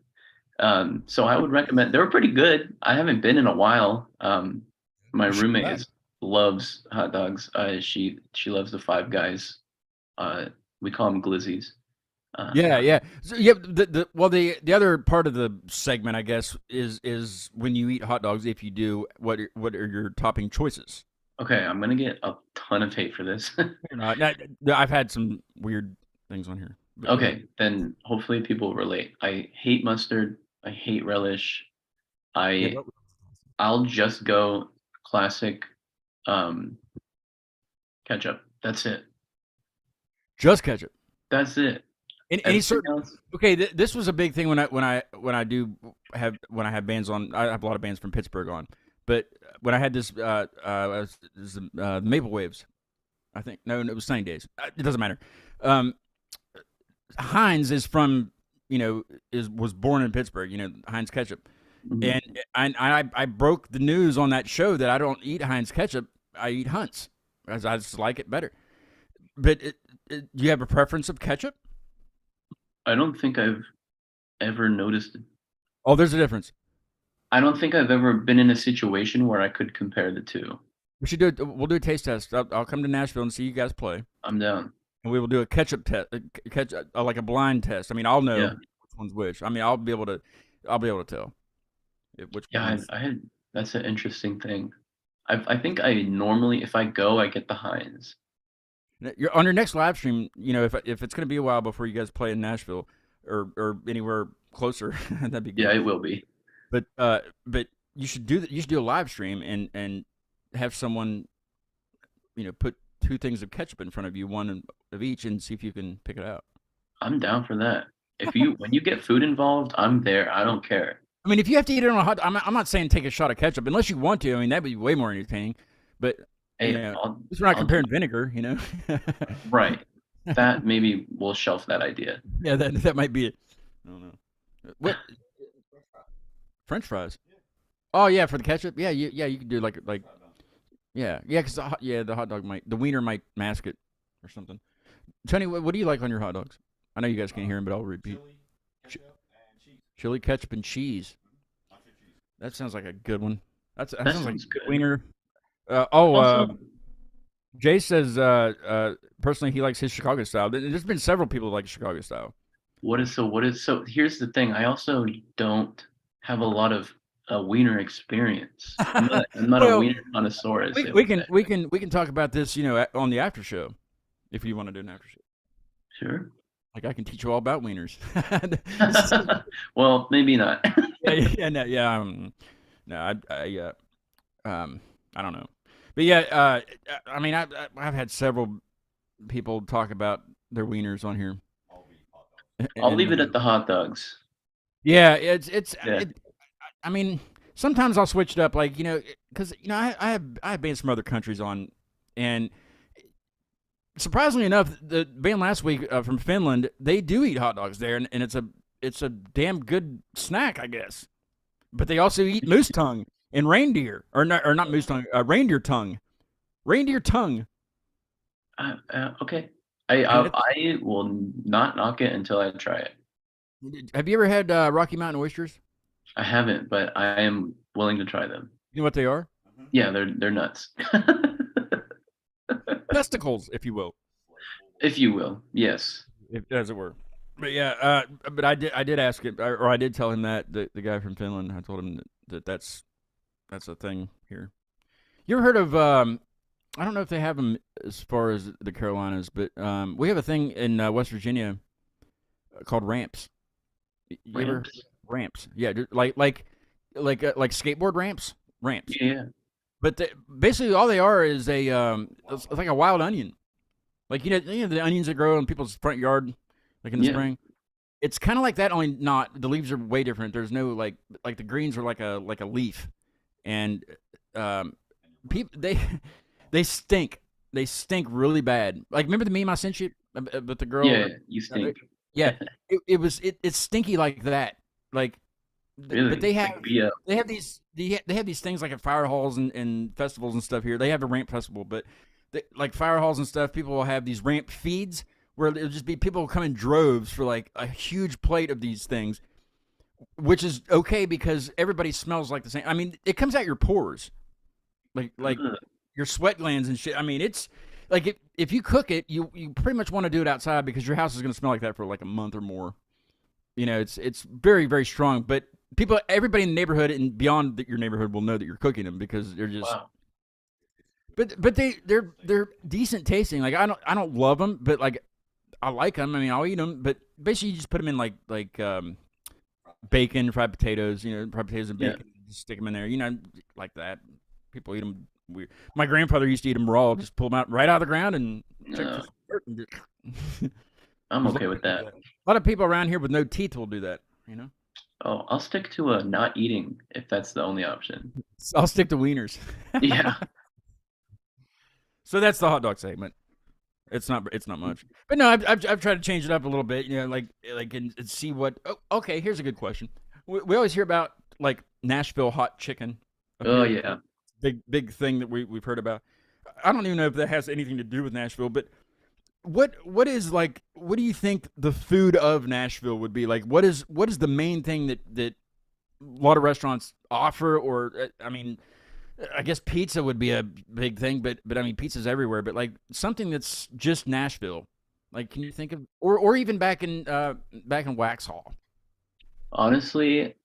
So I would recommend. They were pretty good. I haven't been in a while. My roommate loves hot dogs. She loves the Five Guys. We call them glizzies. Yeah. So, yeah. The other part of the segment, I guess, is when you eat hot dogs. If you do, what are your topping choices? Okay, I'm gonna get a ton of hate for this. I've had some weird things on here. But, Okay, then hopefully people relate. I hate mustard. I hate relish. I'll just go classic ketchup. That's it. just ketchup. That's it. Any Everything certain else, okay, this was a big thing when I have bands on. I have a lot of bands from Pittsburgh on, but when I had this Maple Waves, I think no, it was Sunny Days. It doesn't matter. Heinz is from was born in Pittsburgh. Heinz ketchup, mhm. and I broke the news on that show that I don't eat Heinz ketchup. I eat Hunt's, as I just like it better. But do you have a preference of ketchup? I don't think I've ever noticed. Oh, there's a difference. I don't think I've ever been in a situation where I could compare the two. We should do it. We'll do a taste test. I'll come to Nashville and see you guys play, I'm down. and we will do a ketchup test, like a blind test. I mean, I'll know Yeah. which one's which. I mean, I'll be able to tell which Yeah, one. I had. That's an interesting thing. I think I normally, if I go, I get the Heinz. You're on your next live stream. If it's going to be a while before you guys play in Nashville or anywhere closer, that'd be good. Yeah, it will be. But you should do that. You should do a live stream and have someone, put two things of ketchup in front of you, one of each, and see if you can pick it out. I'm down for that. When you get food involved, I'm there. I don't care. I mean, if you have to eat it on a hot, I'm not saying take a shot of ketchup unless you want to. I mean, that'd be way more entertaining. But Hey, at I'll, least we're not I'll- comparing vinegar. right. That maybe we'll shelf that idea. Yeah, that might be it. I don't know. What? French fries. Oh yeah, for the ketchup. Yeah, you can do like because the hot dog the wiener might mask it or something. Tony, what do you like on your hot dogs? I know you guys can't hear him, but I'll repeat. Chili, ketchup, and cheese. Chili, ketchup, and cheese. Lots of cheese. That sounds like a good one. That That sounds like sounds good. wiener. Also, Jay says personally he likes his Chicago style. There's been several people who like Chicago style. so here's the thing. I also don't have a lot of a wiener experience. I'm not a Well, wiener connoisseur, as they we would can say. we can talk about this, on the after show, if you want to do an after show. Sure. Like I can teach you all about wieners. Well, maybe not. yeah, no, yeah, no, I don't know, but yeah, I mean, I've had several people talk about their wieners on here, I'll be hot dogs. I'll and leave it at the hot dogs. yeah, it's Yeah. I mean, sometimes I'll switch it up, like because I have bands from other countries on, and surprisingly enough, the band last week from Finland, they do eat hot dogs there, and it's a damn good snack, I guess. But they also eat moose tongue and reindeer, or not moose tongue, reindeer tongue. Okay. And I will not knock it until I try it. have you ever had Rocky Mountain oysters? I haven't, but I am willing to try them. You know what they are? Yeah, they're nuts. Testicles, if you will, If you will. Yes. as it were. But yeah, but I did ask it, or I did tell him that the guy from Finland. I told him that's a thing here. You ever heard of? I don't know if they have them as far as the Carolinas, but we have a thing in West Virginia called ramps. You ever Ramps. ramps? Yeah, like skateboard ramps. Ramps. Yeah. But basically, all they are is it's like a wild onion. Like the onions that grow in people's front yard, like in the Yeah. spring. It's kind of like that, only not the leaves are way different. There's no like the greens are like a leaf, and people they stink. They stink really bad. Like remember the meme I sent you, but the girl. Yeah, you stink. Yeah, it's stinky like that. Like, Really? but they It's have like BO. they have these things like at fire halls and festivals and stuff here. They have a ramp festival, but like fire halls and stuff, people will have these ramp feeds where it'll just be people will come in droves for like a huge plate of these things, which is okay because everybody smells like the same. I mean, it comes out your pores, like Ugh. your sweat glands and shit. I mean, it's like if you cook it, you pretty much want to do it outside because your house is going to smell like that for like a month or more. It's very very strong, but everybody in the neighborhood and beyond your neighborhood will know that you're cooking them because they're just. Wow. But they're decent tasting. Like I don't love them, but like I like them. I mean, I'll eat them. But basically, you just put them in like bacon, fried potatoes. Fried potatoes and Yeah. bacon. Just stick them in there. Like that. People eat them weird. My grandfather used to eat them raw. Just pull them out right out of the ground and check No, the dirt and just- I'm okay with that. A lot of people around here with no teeth will do that. Oh, I'll stick to a not eating if that's the only option. So I'll stick to wieners. Yeah. So that's the hot dog segment. It's not much, but no, I've tried to change it up a little bit. And see what. Oh, okay, here's a good question. We always hear about like Nashville hot chicken. up Oh here. yeah. Big thing that we've heard about. I don't even know if that has anything to do with Nashville, but what do you think the food of Nashville would be like? What is the main thing that a lot of restaurants offer? Or I mean, I guess pizza would be a big thing, but I mean pizza's everywhere. But like something that's just Nashville. Like, can you think of or even back in Waxhaw? Honestly,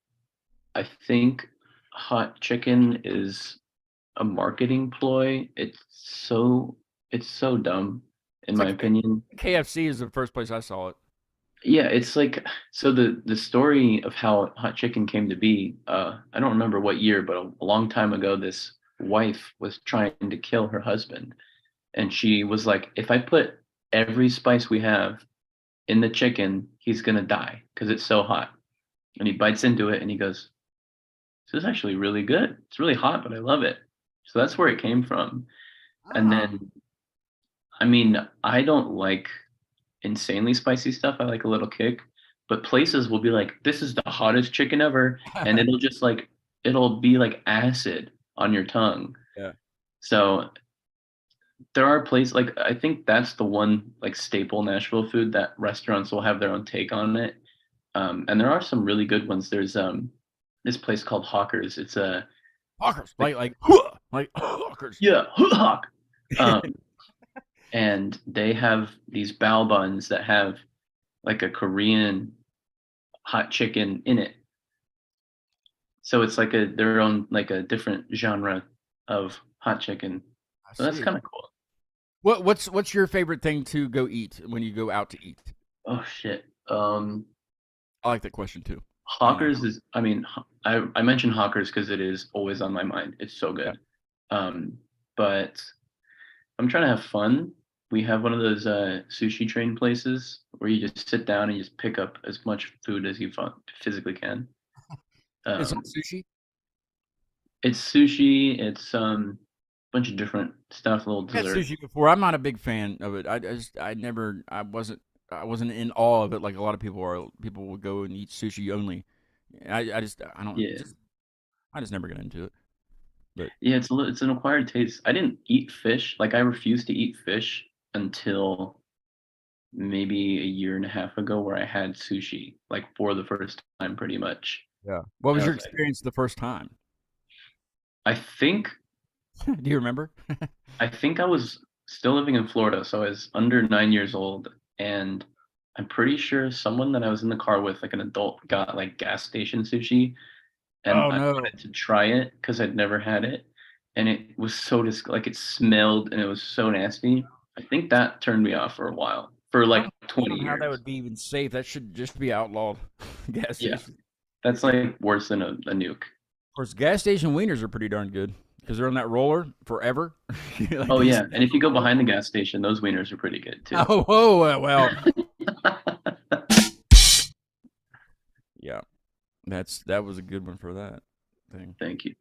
I think hot chicken is a marketing ploy. It's so dumb in It's my like opinion. KFC is the first place I saw it. Yeah, it's like so the story of how hot chicken came to be, I don't remember what year, but a long time ago this wife was trying to kill her husband and she was like, if I put every spice we have in the chicken, he's gonna die because it's so hot. And he bites into it and he goes, this is actually really good. It's really hot, but I love it. So that's where it came from. And then, I mean, I don't like insanely spicy stuff. I like a little kick, but places will be like, this is the hottest chicken ever. And it'll be like acid on your tongue. Yeah. So there are places like, I think that's the one like staple Nashville food that restaurants will have their own take on it. And there are some really good ones. There's this place called Hawkers. It's a Hawkers, like hawkers. yeah, Hawk. And they have these bao buns that have like a Korean hot chicken in it. So it's like their own, like a different genre of hot chicken. I So that's see. kind of cool. What's your favorite thing to go eat when you go out to eat? Oh shit. I like that question too. Hawkers is, I mean, I mentioned Hawkers because it is always on my mind. It's so good. But I'm trying to have fun. We have one of those sushi train places where you just sit down and you just pick up as much food as you physically can. Is it sushi? It's sushi. It's bunch of different stuff, little I had dessert. sushi before. I'm not a big fan of it. I wasn't in awe of it like a lot of people are. People will go and eat sushi only. I don't. Yeah. I just never got into it. Yeah, it's an acquired taste. I didn't eat fish. Like I refused to eat fish until maybe a year and a half ago, where I had sushi like for the first time, pretty much. Yeah. What was I your was like- experience the first time? I think Do you remember? I think I was still living in Florida, so I was under 9 years old, and I'm pretty sure someone that I was in the car with, like an adult, got like gas station sushi, and Oh, I no. wanted to try it because I'd never had it, and it was so like it smelled and it was so nasty. I think that turned me off for a while, for like I 20 don't know how years. that would be even safe. That should just be outlawed. Gas Yeah. station. That's like worse than a nuke. Of course, gas station wieners are pretty darn good because they're on that roller forever. Like Oh these- yeah, and if you go behind the gas station, those wieners are pretty good too. Oh, whoa, well, yeah. That was a good one for that thing. Thank you.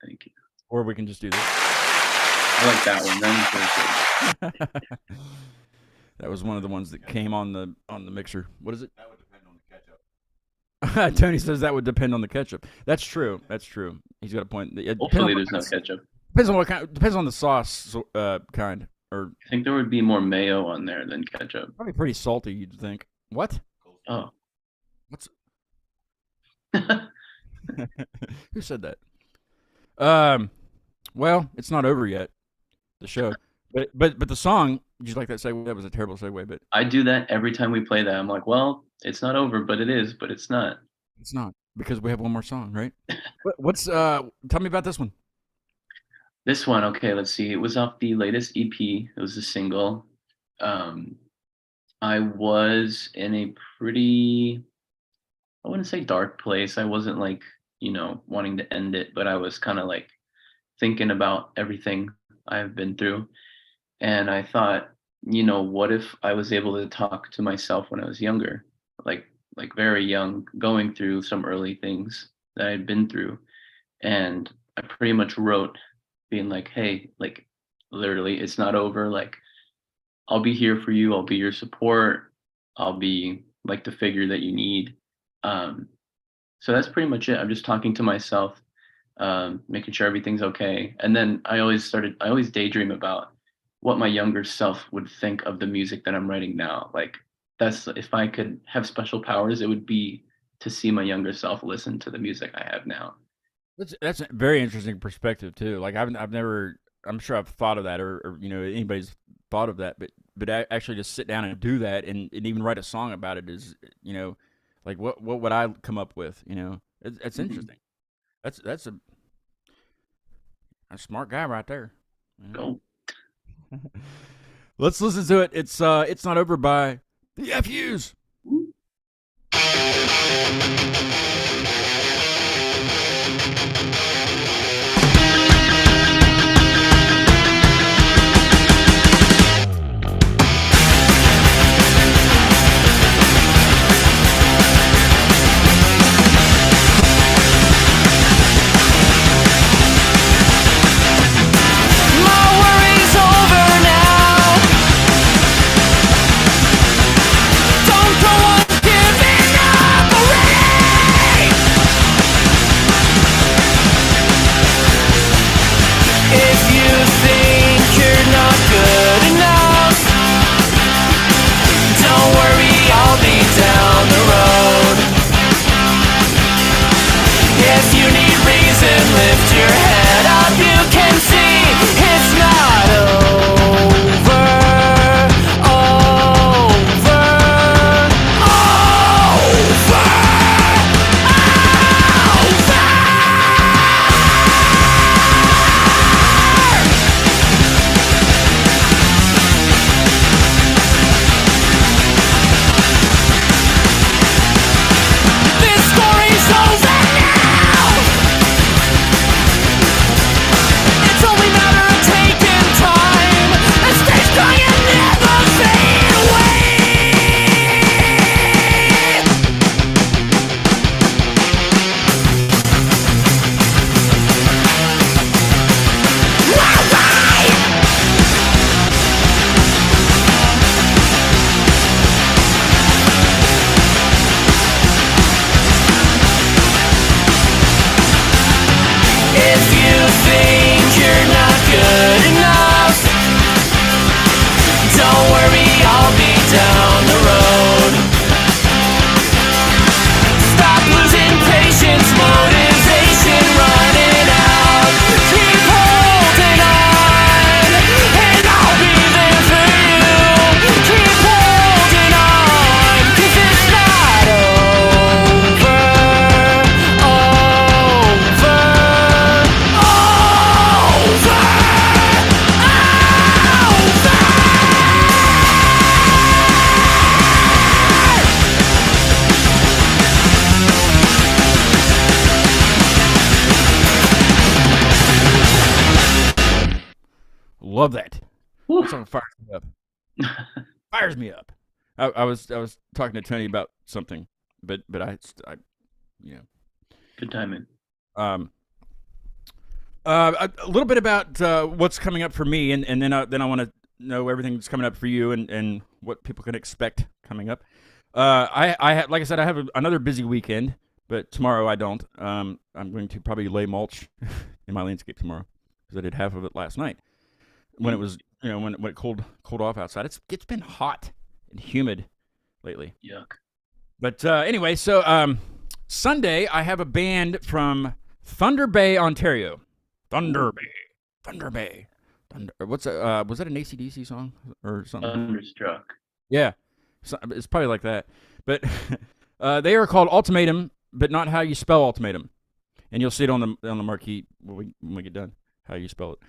Or we can just do this. I like that one. That one's pretty good. That was one of the ones that came on the mixer. What is it? That would depend on the ketchup. Tony says that would depend on the ketchup. That's true. He's got a point. It Hopefully, depends there's no ketchup. depends on what kind. Depends on the sauce kind. Or I think there would be more mayo on there than ketchup. probably pretty salty. You'd think. What? Oh. What's Who said that? Well, it's not over yet. The show, but the song. Did you like that segue? That was a terrible segue, but I do that every time we play that. I'm like, well, it's not over, but it is, but it's not. it's not because we have one more song, right? What's Tell me about this one. This one, okay, let's see. It was off the latest EP. It was a single. I was in a pretty, I wouldn't say dark place. I wasn't like, wanting to end it, but I was kind of like thinking about everything I've been through. And I thought, what if I was able to talk to myself when I was younger, like very young, going through some early things that I'd been through. And I pretty much wrote being like, hey, like literally, it's not over. Like, I'll be here for you. I'll be your support. I'll be like the figure that you need. So that's pretty much it. I'm just talking to myself, making sure everything's okay. And then I always daydream about what my younger self would think of the music that I'm writing now. Like, that's, if I could have special powers, it would be to see my younger self listen to the music I have now. That's a very interesting perspective too. Like I've never. I'm sure I've thought of that, or anybody's thought of that, but I actually just sit down and do that, and even write a song about it is, like what would I come up with? It's interesting. That's a smart guy right there. Go. Let's listen to it. It's Not Over by the FUs. My worry's over now. Don't go on giving up already. love that. Woo. That song fires me up. Fires me up. I was talking to Tony about something, but I you know. Good timing. A little bit about what's coming up for me, and then I want to know everything that's coming up for you, and what people can expect coming up. Like I said, I have another busy weekend, but tomorrow I don't. I'm going to probably lay mulch in my landscape tomorrow because I did half of it last night when it was when it cooled off outside. It's been hot and humid lately. Yuck. But anyway, so Sunday I have a band from Thunder Bay, Ontario. Thunder Bay. What's that? Was that an AC/DC song or something? Thunderstruck. Yeah, so, it's probably like that. But they are called Ultimatum, but not how you spell ultimatum. And you'll see it on the marquee when we get done how you spell it.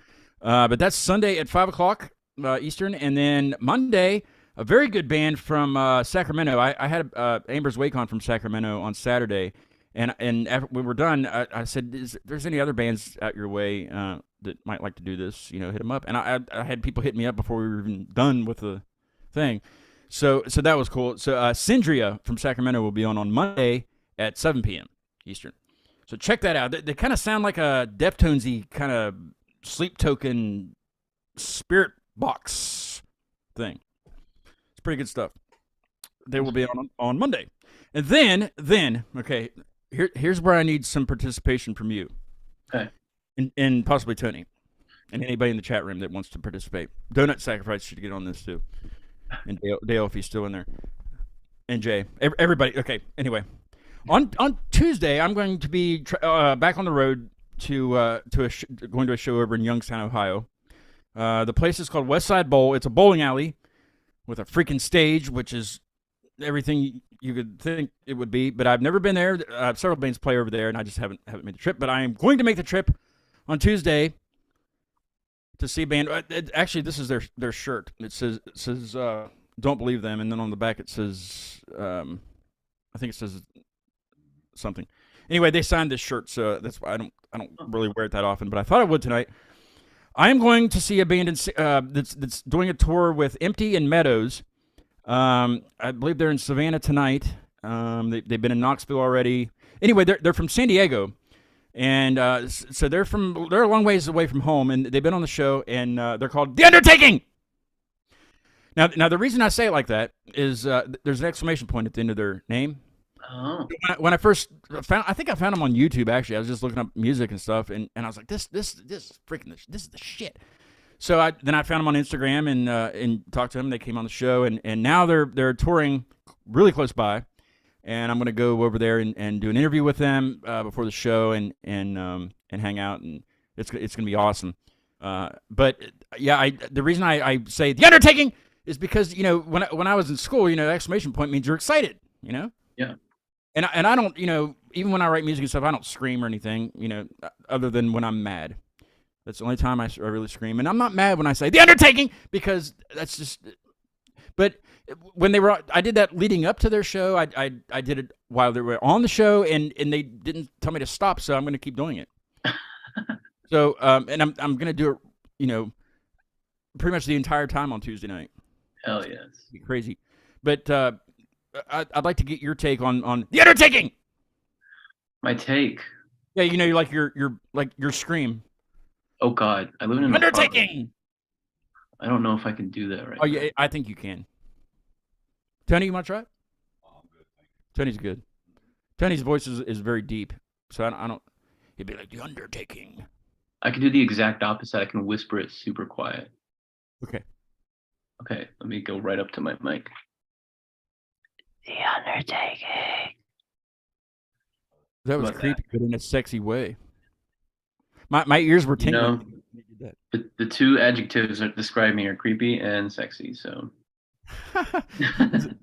But that's Sunday at 5:00 Eastern, and then Monday a very good band from Sacramento. I had Amber's Wacon from Sacramento on Saturday. And after we were done, I said, "Is there's any other bands out your way that might like to do this? Hit them up." And I had people hit me up before we were even done with the thing. So that was cool. So Syndria from Sacramento will be on Monday at 7 p.m. Eastern. So check that out. They kind of sound like a Deftones-y kind of Sleep Token spirit box thing. It's pretty good stuff. They will be on Monday. And then okay. Here's where I need some participation from you. Okay. And possibly Tony. And anybody in the chat room that wants to participate. Donut Sacrifice should get on this too. And Dale if he's still in there. And Jay. Everybody. Okay. Anyway. On Tuesday, I'm going to be back on the road to going to a show over in Youngstown, Ohio. The place is called Westside Bowl. It's a bowling alley with a freaking stage, which is everything you could think it would be, but I've never been there. Several bands play over there, and I just haven't made the trip. But I am going to make the trip on Tuesday to see a band. Actually, this is their shirt. It says "Don't Believe Them," and then on the back it says I think it says something. Anyway, they signed this shirt, so that's why I don't really wear it that often. But I thought I would tonight. I am going to see a band that's doing a tour with Empty and Meadows. I believe they're in Savannah tonight. They've been in Knoxville already. Anyway, they're from San Diego, and so they're a long ways away from home, and they've been on the show, and they're called The Undertaking. Now the reason I say it like that is there's an exclamation point at the end of their name. Oh. When I first found, I think I found them on YouTube. Actually, I was just looking up music and stuff, and I was like, this is the shit. So I found them on Instagram and talked to them. They came on the show, and now they're touring really close by, and I'm going to go over there and do an interview with them before the show and hang out, and it's going to be awesome. But yeah, the reason I say The Undertaking is because when I was in school, exclamation point means you're excited, Yeah. and I don't even when I write music and stuff, I don't scream or anything, other than when I'm mad. That's the only time I really scream. And I'm not mad when I say The Undertaking because that's just. But when I did that leading up to their show. I did it while they were on the show, and they didn't tell me to stop, so I'm going to keep doing it. So and I'm going to do it, pretty much the entire time on Tuesday night. Hell yes. It'd be crazy, but I'd like to get your take on The Undertaking. My take. Yeah, you like your scream. Oh God, I live in an Undertaking. apartment. I don't know if I can do that right Oh now. yeah, I think you can. Tony, you want to try it? Oh, I'm good, thank you. Tony's good. Tony's voice is very deep, so I don't. He'd be like The Undertaking. I can do the exact opposite. I can whisper it super quiet. Okay. Okay, let me go right up to my mic. The Undertaking. That was About creepy, but in a sexy way. My ears were tingling. when you did The two adjectives that describe me are creepy and sexy. So. that.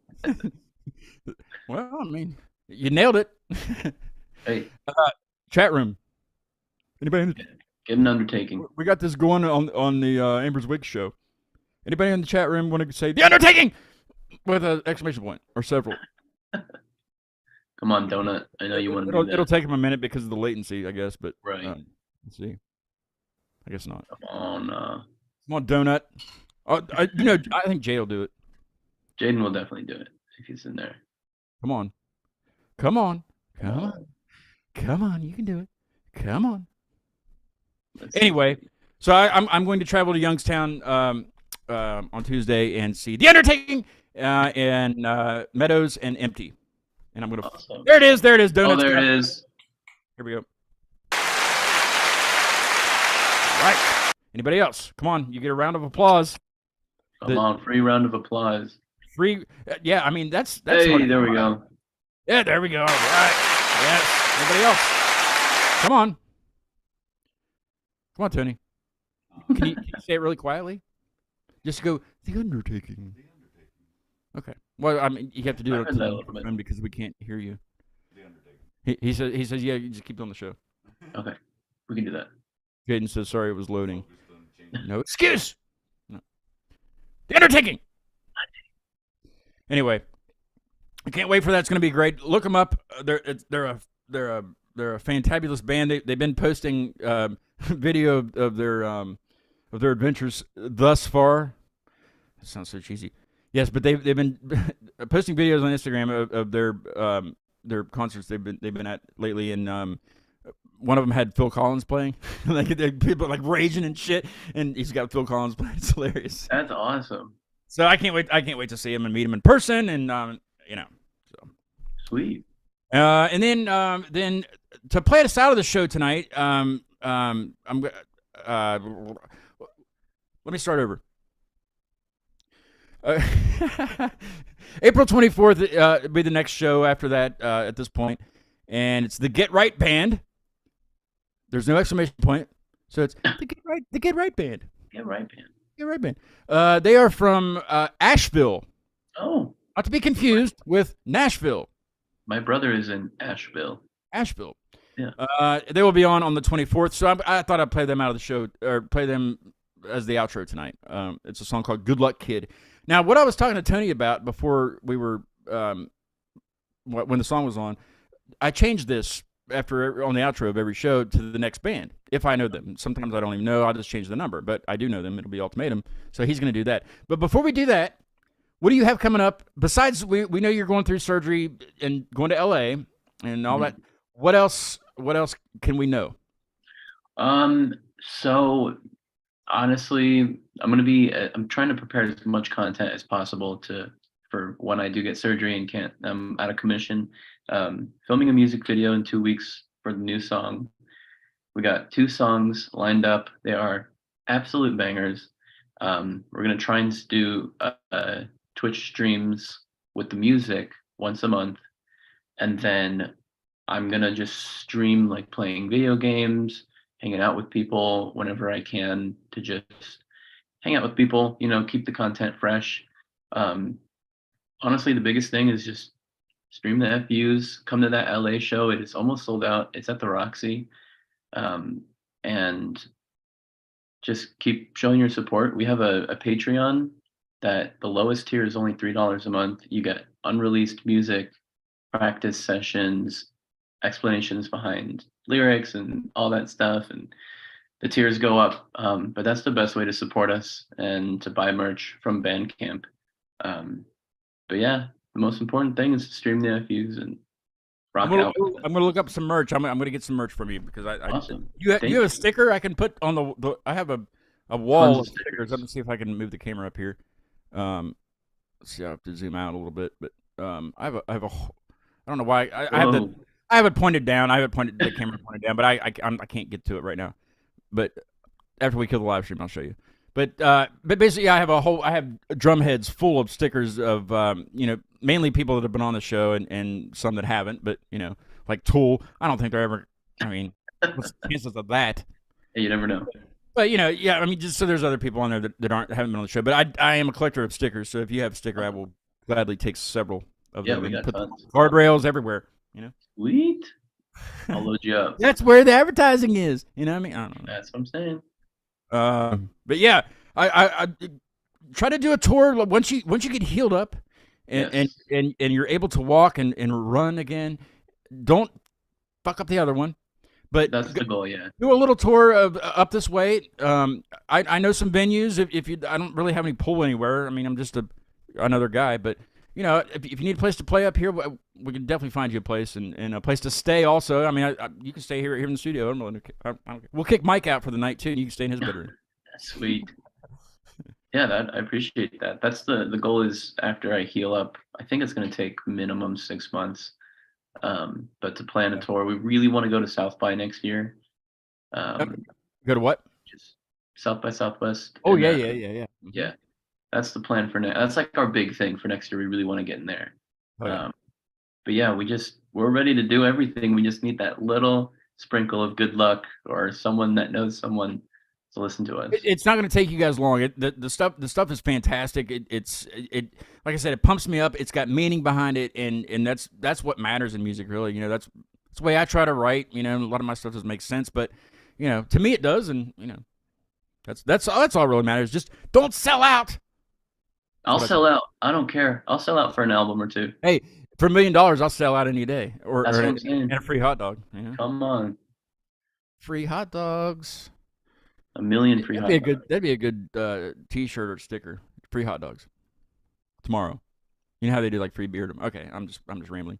Well, I mean, you nailed it. Hey, Chat room. Anybody? get an Undertaking. We got this going on the Amber's Wig show. Anybody in the chat room want to say The Undertaking with an exclamation point or several? Come on, Donut. I know you want to do that. It'll take him a minute because of the latency, I guess. But Right. let's see. I guess not. Come on. Come on, donut. I think Jay will do it. Jaden will definitely do it if he's in there. Come on. Come on. Come on. Come on. You can do it. Come on. Let's see. Anyway, so I'm going to travel to Youngstown on Tuesday and see The Undertaking and Meadows and Empty. And I'm going to. Awesome. There it is. There it is. Oh, Donuts. there it is. Here we go. All right. Anybody else? Come on. You get a round of applause. Come on, free round of applause. Free. Yeah, I mean, that's Hey, hard to there we come by. go. Yeah, there we go. All right. Yes. Anybody else? Come on. Come on, Tony. Can you say it really quietly? Just go, The Undertaking. Okay. Well, I mean, you have to do I it heard that a little bit. because we can't hear you. The Undertaking. He says, yeah, you just keep it on the show. Okay, we can do that. Jaden says, sorry, it was loading. Focused on changing. No excuse. No. The Undertaking. Anyway, I can't wait for that. It's going to be great. Look them up. They're a fantabulous band. They've been posting video of their adventures thus far. That sounds so cheesy. Yes, but they've been posting videos on Instagram of their concerts they've been at lately, and one of them had Phil Collins playing. Like people like raging and shit, and he's got Phil Collins playing. It's hilarious. That's awesome. So I can't wait to see him and meet him in person, and so. Sweet. And then to play us out of the show tonight, I'm let me start over. April 24th will be the next show after that at this point, and it's the Get Right Band. There's no exclamation point, so it's the Get Right Band. Yeah, right, man. Get Right Band. They are from Asheville, Oh, not to be confused with Nashville. my brother is in Asheville. Asheville. Yeah. They will be on the 24th, so I thought I'd play them out of the show, or play them as the outro tonight. It's a song called Good Luck Kid. Now, what I was talking to Tony about before we were, when the song was on, I changed this on the outro of every show to the next band, if I know them. Sometimes I don't even know. I'll just change the number, but I do know them. It'll be Ultimatum, so he's going to do that. But before we do that, what do you have coming up? Besides, we know you're going through surgery and going to L.A. and all that. What else can we know? So honestly, I'm trying to prepare as much content as possible for when I do get surgery and I'm out of commission. Filming a music video in 2 weeks for the new song. We got 2 songs lined up. They are absolute bangers. We're gonna try and do Twitch streams with the music once a month, and then I'm gonna just stream like playing video games, hanging out with people whenever I can, to just hang out with people, keep the content fresh. Honestly, the biggest thing is just stream the FUs, come to that LA show. It is almost sold out. It's at the Roxy. And just keep showing your support. We have a Patreon that the lowest tier is only $3 a month. You get unreleased music, practice sessions, explanations behind lyrics and all that stuff, and the tiers go up, but that's the best way to support us and to buy merch from Bandcamp. But yeah, the most important thing is to stream the FUs and rock out. I'm gonna look up some merch. I'm gonna get some merch from you because Awesome. you have a sticker I can put on the I have a wall Tons of of stickers. stickers. Let me see if I can move the camera up here. Let's see. I have to zoom out a little bit, but I have a I don't know why Whoa. I have it pointed down. I have the camera pointed down, but I can't get to it right now. But after we kill the live stream, I'll show you. But basically, I have drum heads full of stickers of mainly people that have been on the show and some that haven't. But like Tool, I don't think they're ever. I mean, what's the chances of that? Hey, you never know. But yeah. I mean, just so there's other people on there that haven't been on the show. But I am a collector of stickers, so if you have a sticker, I will gladly take several of Yeah, them we and got put tons. guardrails everywhere. Sweet. I'll load you up. That's where the advertising is. You know what I mean? I don't know. That's what I'm saying. But yeah, I try to do a tour once you get healed up, and you're able to walk and run again. Don't fuck up the other one, But That's the goal, yeah. do a little tour of up this way. I know some venues. If you, I don't really have any pull anywhere. I mean, I'm just another guy. But you know, if you need a place to play up here, we can definitely find you a place and a place to stay. Also, I mean, you can stay here in the studio. I don't care. We'll kick Mike out for the night too, and you can stay in his bedroom. Sweet. Yeah, I appreciate that. That's the goal is after I heal up. I think it's going to take minimum 6 months. But to plan a tour, we really want to go to South by next year. Go to what? Just South by Southwest. Oh and, yeah. Yeah, that's the plan for next. That's like our big thing for next year. We really want to get in there. Oh, yeah. But yeah, we're ready to do everything. We just need that little sprinkle of good luck or someone that knows someone to listen to us. It's not going to take you guys long. The stuff is fantastic. It's like I said, it pumps me up. It's got meaning behind it, and that's what matters in music, really. You know, that's the way I try to write. You know, a lot of my stuff doesn't make sense, but you know, to me it does, and you know, that's all really matters. Just don't sell out. I'll sell out. I don't care. I'll sell out for an album or two. Hey, for $1 million, I'll sell out any day, or That's what I'm and saying. a free hot dog. You know, Come on, free hot dogs. 1 million free hot dogs. That'd be a good T-shirt or sticker. Free hot dogs tomorrow. You know how they do like free beer. Okay, I'm just rambling.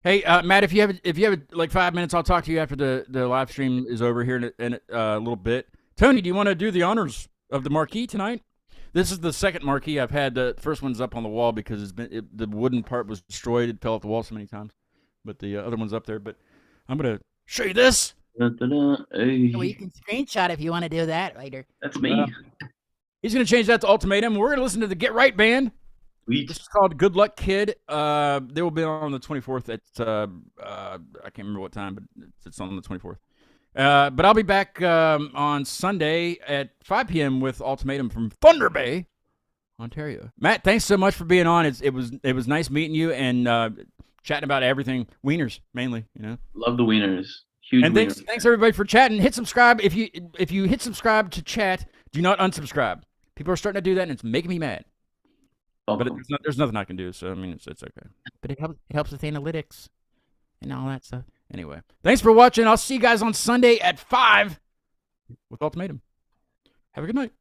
Hey, Matt, if you have like 5 minutes, I'll talk to you after the live stream is over here in a little bit. Tony, do you want to do the honors of the marquee tonight? This is the second marquee I've had. The first one's up on the wall because the wooden part was destroyed. It fell off the wall so many times. But the other one's up there. But I'm gonna show you this. Hey, Well, you can screenshot if you want to do that later. that's me. He's gonna change that to Ultimatum. We're gonna listen to the Get Right Band. Sweet. This is called Good Luck Kid. They will be on the 24th at I can't remember what time, but it's on the 24th. But I'll be back on Sunday at 5 p.m. with Ultimatum from Thunder Bay, Ontario. Matt, thanks so much for being on. It was nice meeting you and chatting about everything. Wieners mainly, you know. Love the wieners. Huge And wieners. thanks everybody for chatting. Hit subscribe if you hit subscribe to chat. Do not unsubscribe. People are starting to do that, and it's making me mad. But Welcome. there's nothing I can do, so I mean it's okay. But it helps with analytics and all that stuff. Anyway, thanks for watching. I'll see you guys on Sunday at 5 with Ultimatum. Have a good night.